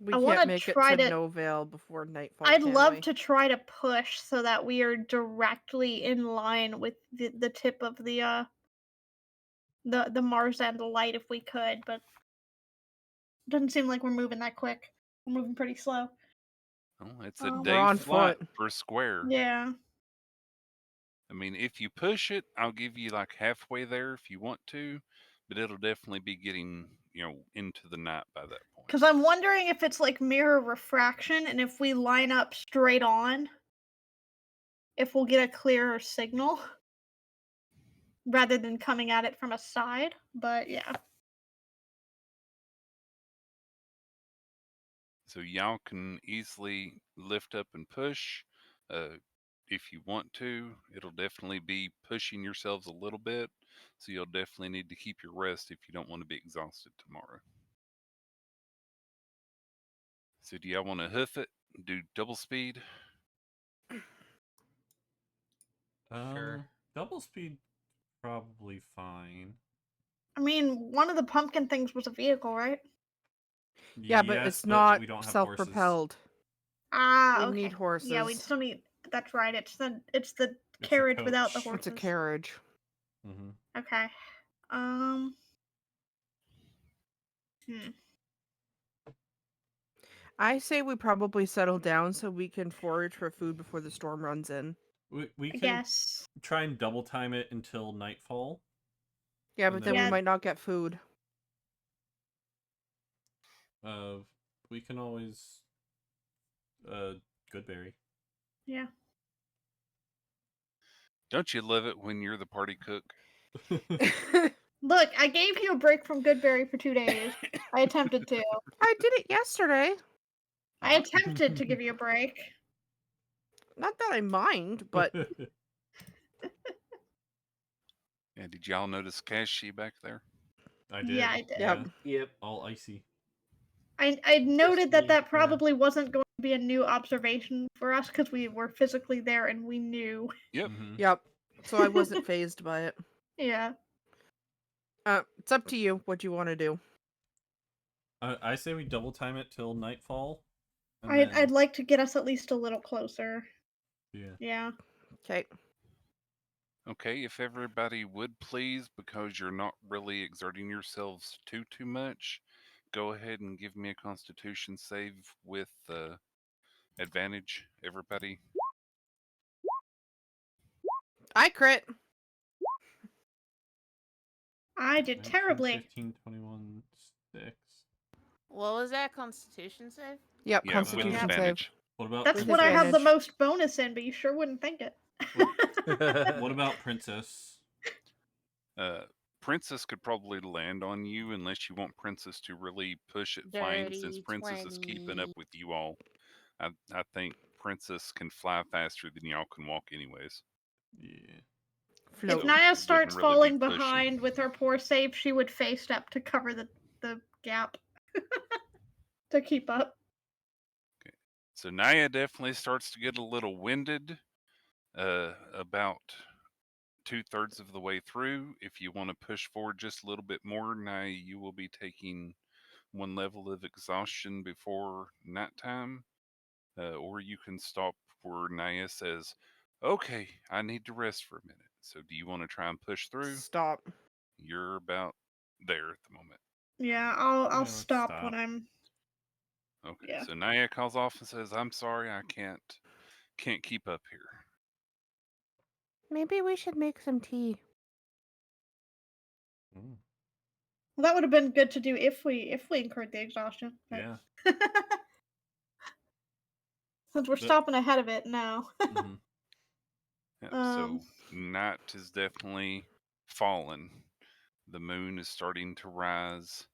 We I can't wanna make it try to to- Novale before nightfall. I'd can love we? to try to push so that we are directly in line with the tip of the Mars and the light if we could, but it doesn't seem like we're moving that quick. We're moving pretty slow. Oh, it's a We're day on flight foot. per square. Yeah. I mean, if you push it, I'll give you like halfway there if you want to, but it'll definitely be getting, into the night by that point. Because I'm wondering if it's like mirror refraction, and if we line up straight on, if we'll get a clearer signal rather than coming at it from a side. But yeah. So y'all can easily lift up and push. If you want to, it'll definitely be pushing yourselves a little bit. So you'll definitely need to keep your rest if you don't want to be exhausted tomorrow. So do y'all want to hoof it? Do double speed? Sure. Double speed, probably fine. I mean, one of the pumpkin things was a vehicle, right? Yeah, but Yes, it's not we don't have horses. self-propelled. Ah, We okay. need horses. Yeah, we still need. That's right. It's the a carriage without the coach. horses. It's a carriage. Mm-hmm. Okay. Um. Hmm. I say we probably settle down so we can forage for food before the storm runs in. We I can guess. try and double time it until nightfall. Yeah, And but then Yeah. we might not get food. We can always Goodberry. Yeah. Don't you love it when you're the party cook? Look, I gave you a break from Goodberry for 2 days. I attempted to. I did it yesterday. I attempted to give you a break. Not that I mind, but And did y'all notice Cashy back there? I did. Yeah, I did. Yeah. Yep. All icy. I noted that me, that yeah. probably wasn't going to be a new observation for us because we were physically there and we knew. Yep. Mm-hmm. yep. So I wasn't phased by it. Yeah. It's up to you what you want to do. I say we double time it till nightfall. And I'd like to get us at least a little closer. Yeah. Yeah. Okay. Okay, if everybody would please, because you're not really exerting yourselves too much, go ahead and give me a Constitution save with advantage. Everybody. I crit. I did 19, terribly. 15, 21, 6. What was that Constitution save? Yep, Yeah, with Constitution save. advantage. What about That's With what I have the advantage. most bonus in, but you sure wouldn't think it. What about Princess? Princess could probably land on you unless you want Princess to really push it flying, since Dirty Princess is keeping up 20. with you all. I think Princess can fly faster than y'all can walk, anyways. Yeah. Float. If So Naya wouldn't starts really be falling pushing. behind with her poor save, she would face up to cover the gap to keep up. So Naya definitely starts to get a little winded. About 2/3 of the way through. If you want to push forward just a little bit more, Naya, you will be taking 1 level of exhaustion before nighttime. Or you can stop where Naya says, "Okay, I need to rest for a minute." So do you want to try and push through? Stop. You're about there at the moment. Yeah, I'll Yeah, let's stop stop. when I'm. Okay. Yeah. So Naya calls off and says, "I'm sorry, I can't keep up here." Maybe we should make some tea. Mm, Well, that would have been good to do if we incurred the exhaustion. But yeah. since we're The- stopping ahead of it now. mhm. Yep, Um, so night is definitely fallen. The moon is starting to rise.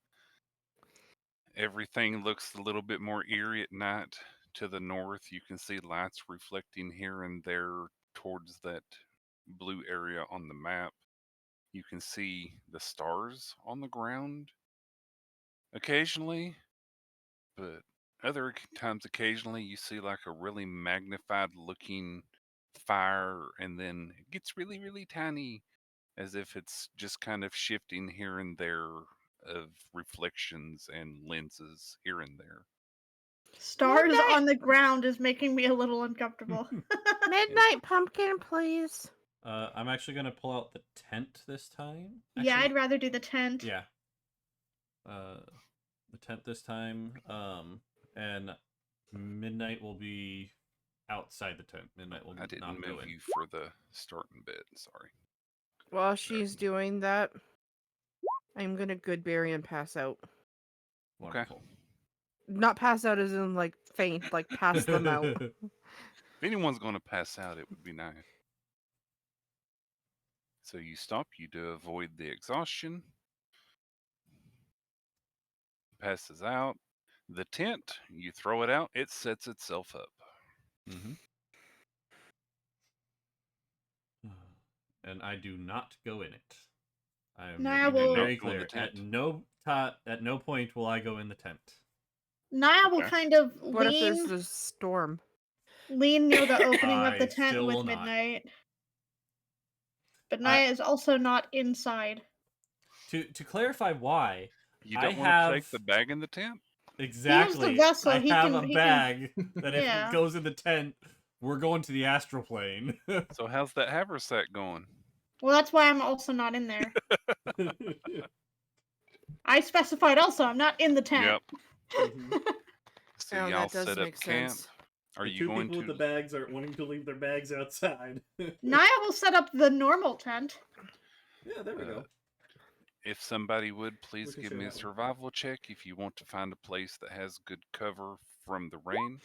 Everything looks a little bit more eerie at night. To the north, you can see lights reflecting here and there towards that blue area on the map. You can see the stars on the ground occasionally, but other times, occasionally, you see like a really magnified looking fire, and then it gets really, really tiny, as if it's just kind of shifting here and there of reflections and lenses here and there. stars Midnight- on the ground is making me a little uncomfortable. Midnight pumpkin, please. I'm actually gonna pull out the tent this time. Yeah, Actually, I'd rather do the tent. yeah. The tent this time. And Midnight will be outside the tent. Midnight will I didn't not go move in. you for the starting bit. Sorry. While she's doing that, I'm gonna Goodberry and pass out. Wonderful. Not pass out as in like faint, like pass them out. If anyone's going to pass out, it would be nice. So you stop you to avoid the exhaustion. Passes out. The tent, you throw it out, it sets itself up. Mm-hmm. And I do not go in it. I am Naya making it will- very Don't go in the clear. tent. At no point will I go in the tent. Naya will Okay. kind of What if lean there's a storm? near the opening of the I tent still with will not. Midnight. But Naya is also not inside. To clarify why, You I don't want to have take the bag in the tent? exactly. vessel, I he have can- a he can- bag that if yeah. it goes in the tent, we're going to the astral plane. So how's that haversack going? Well, that's why I'm also not in there. I specified also I'm not in the tent. Yep. Mhm. So Oh, y'all that does set up make camp. sense. Are The you two going people with to? the bags are wanting to leave their bags outside. Naya will set up the normal tent. Yeah, there we go. If somebody would please We can give share me a that one. survival check if you want to find a place that has good cover from the rain.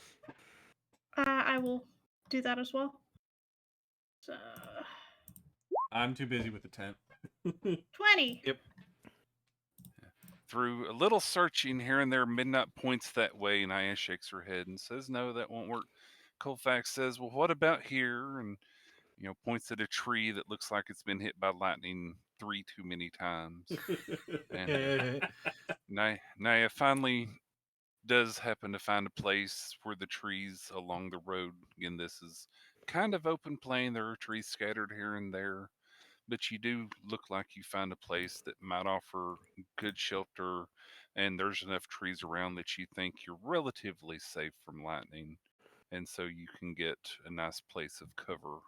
I will do that as well. So, I'm too busy with the tent. 20. Yep. Through a little searching here and there, Midnight points that way. Naya shakes her head and says, "No, that won't work." Colfax says, "Well, what about here?" And points at a tree that looks like it's been hit by lightning 3 too many times. And Naya finally does happen to find a place where the trees along the road, again, this is kind of open plain. There are trees scattered here and there, but you do look like you find a place that might offer good shelter, and there's enough trees around that you think you're relatively safe from lightning, and so you can get a nice place of cover.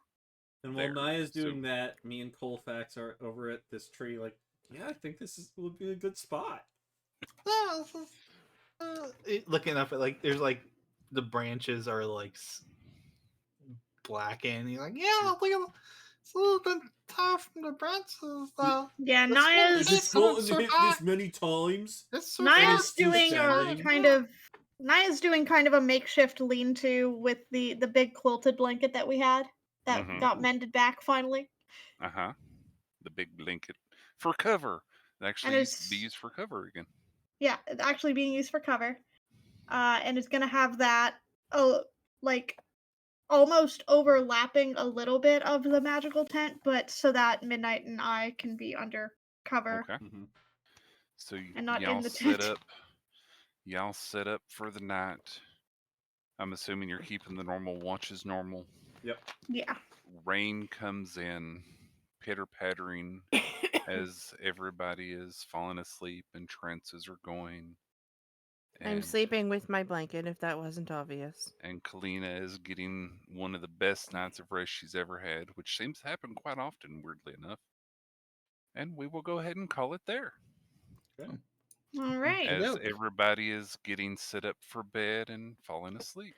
And while There. Naya's So- doing that, me and Colfax are over at this tree, like, yeah, I think would be a good spot. No, looking up at there's the branches are blackened. You're like, yeah, look at it's a little bit tough from the branches though. Yeah, This one Naya's hit some hit this many times? It's Naya's still doing standing. Naya's doing kind of a makeshift lean-to with the big quilted blanket that we had that Mhm. got mended back finally. Uh-huh. The big blanket for cover. It actually And used to be it's- used for cover again. Yeah, it's actually being used for cover. And it's gonna have that like almost overlapping a little bit of the magical tent, but so that Midnight and I can be under cover Okay. Mm-hmm. So and not in y'all the set tent. up. Y'all set up for the night. I'm assuming you're keeping the normal watches normal. Yep. Yeah. Rain comes in, pitter pattering as everybody is falling asleep and trances are going. I'm sleeping with my blanket, if that wasn't obvious. And Kalina is getting one of the best nights of rest she's ever had, which seems to happen quite often, weirdly enough. And we will go ahead and call it there. Okay. All right. As Okey-doke. everybody is getting set up for bed and falling asleep.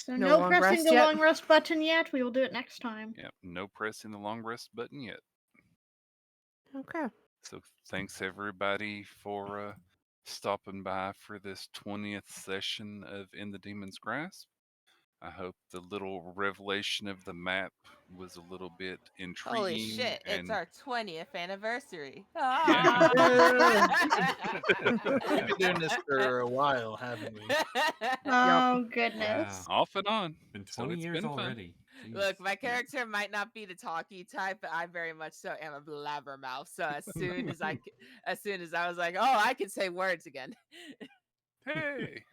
So No no long pressing rest the yet? long rest button yet. We will do it next time. Yep, no pressing the long rest button yet. Okay. So thanks everybody for stopping by for this 20th session of In the Demon's Grasp. I hope the little revelation of the map was a little bit intriguing. Holy shit, it's and our 20th anniversary. Yeah. We've been doing this for a while, haven't we? Oh goodness. Off and on. Been So 20 it's years been fun. already. Jeez. Look, my character might not be the talky type, but I very much so am a blabbermouth. So as soon as I was like, oh, I can say words again. Hey.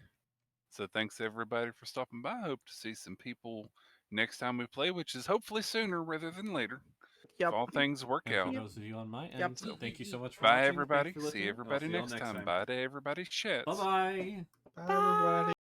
So thanks everybody for stopping by. Hope to see some people next time we play, which is hopefully sooner rather than later. Yep. If all things work And out. for those of you on my end, Yep. thank you so much for Bye watching. everybody. Thanks for See listening. I'll everybody see y'all next next time. Bye to everybody. Chats. Bye-bye. Bye, everybody.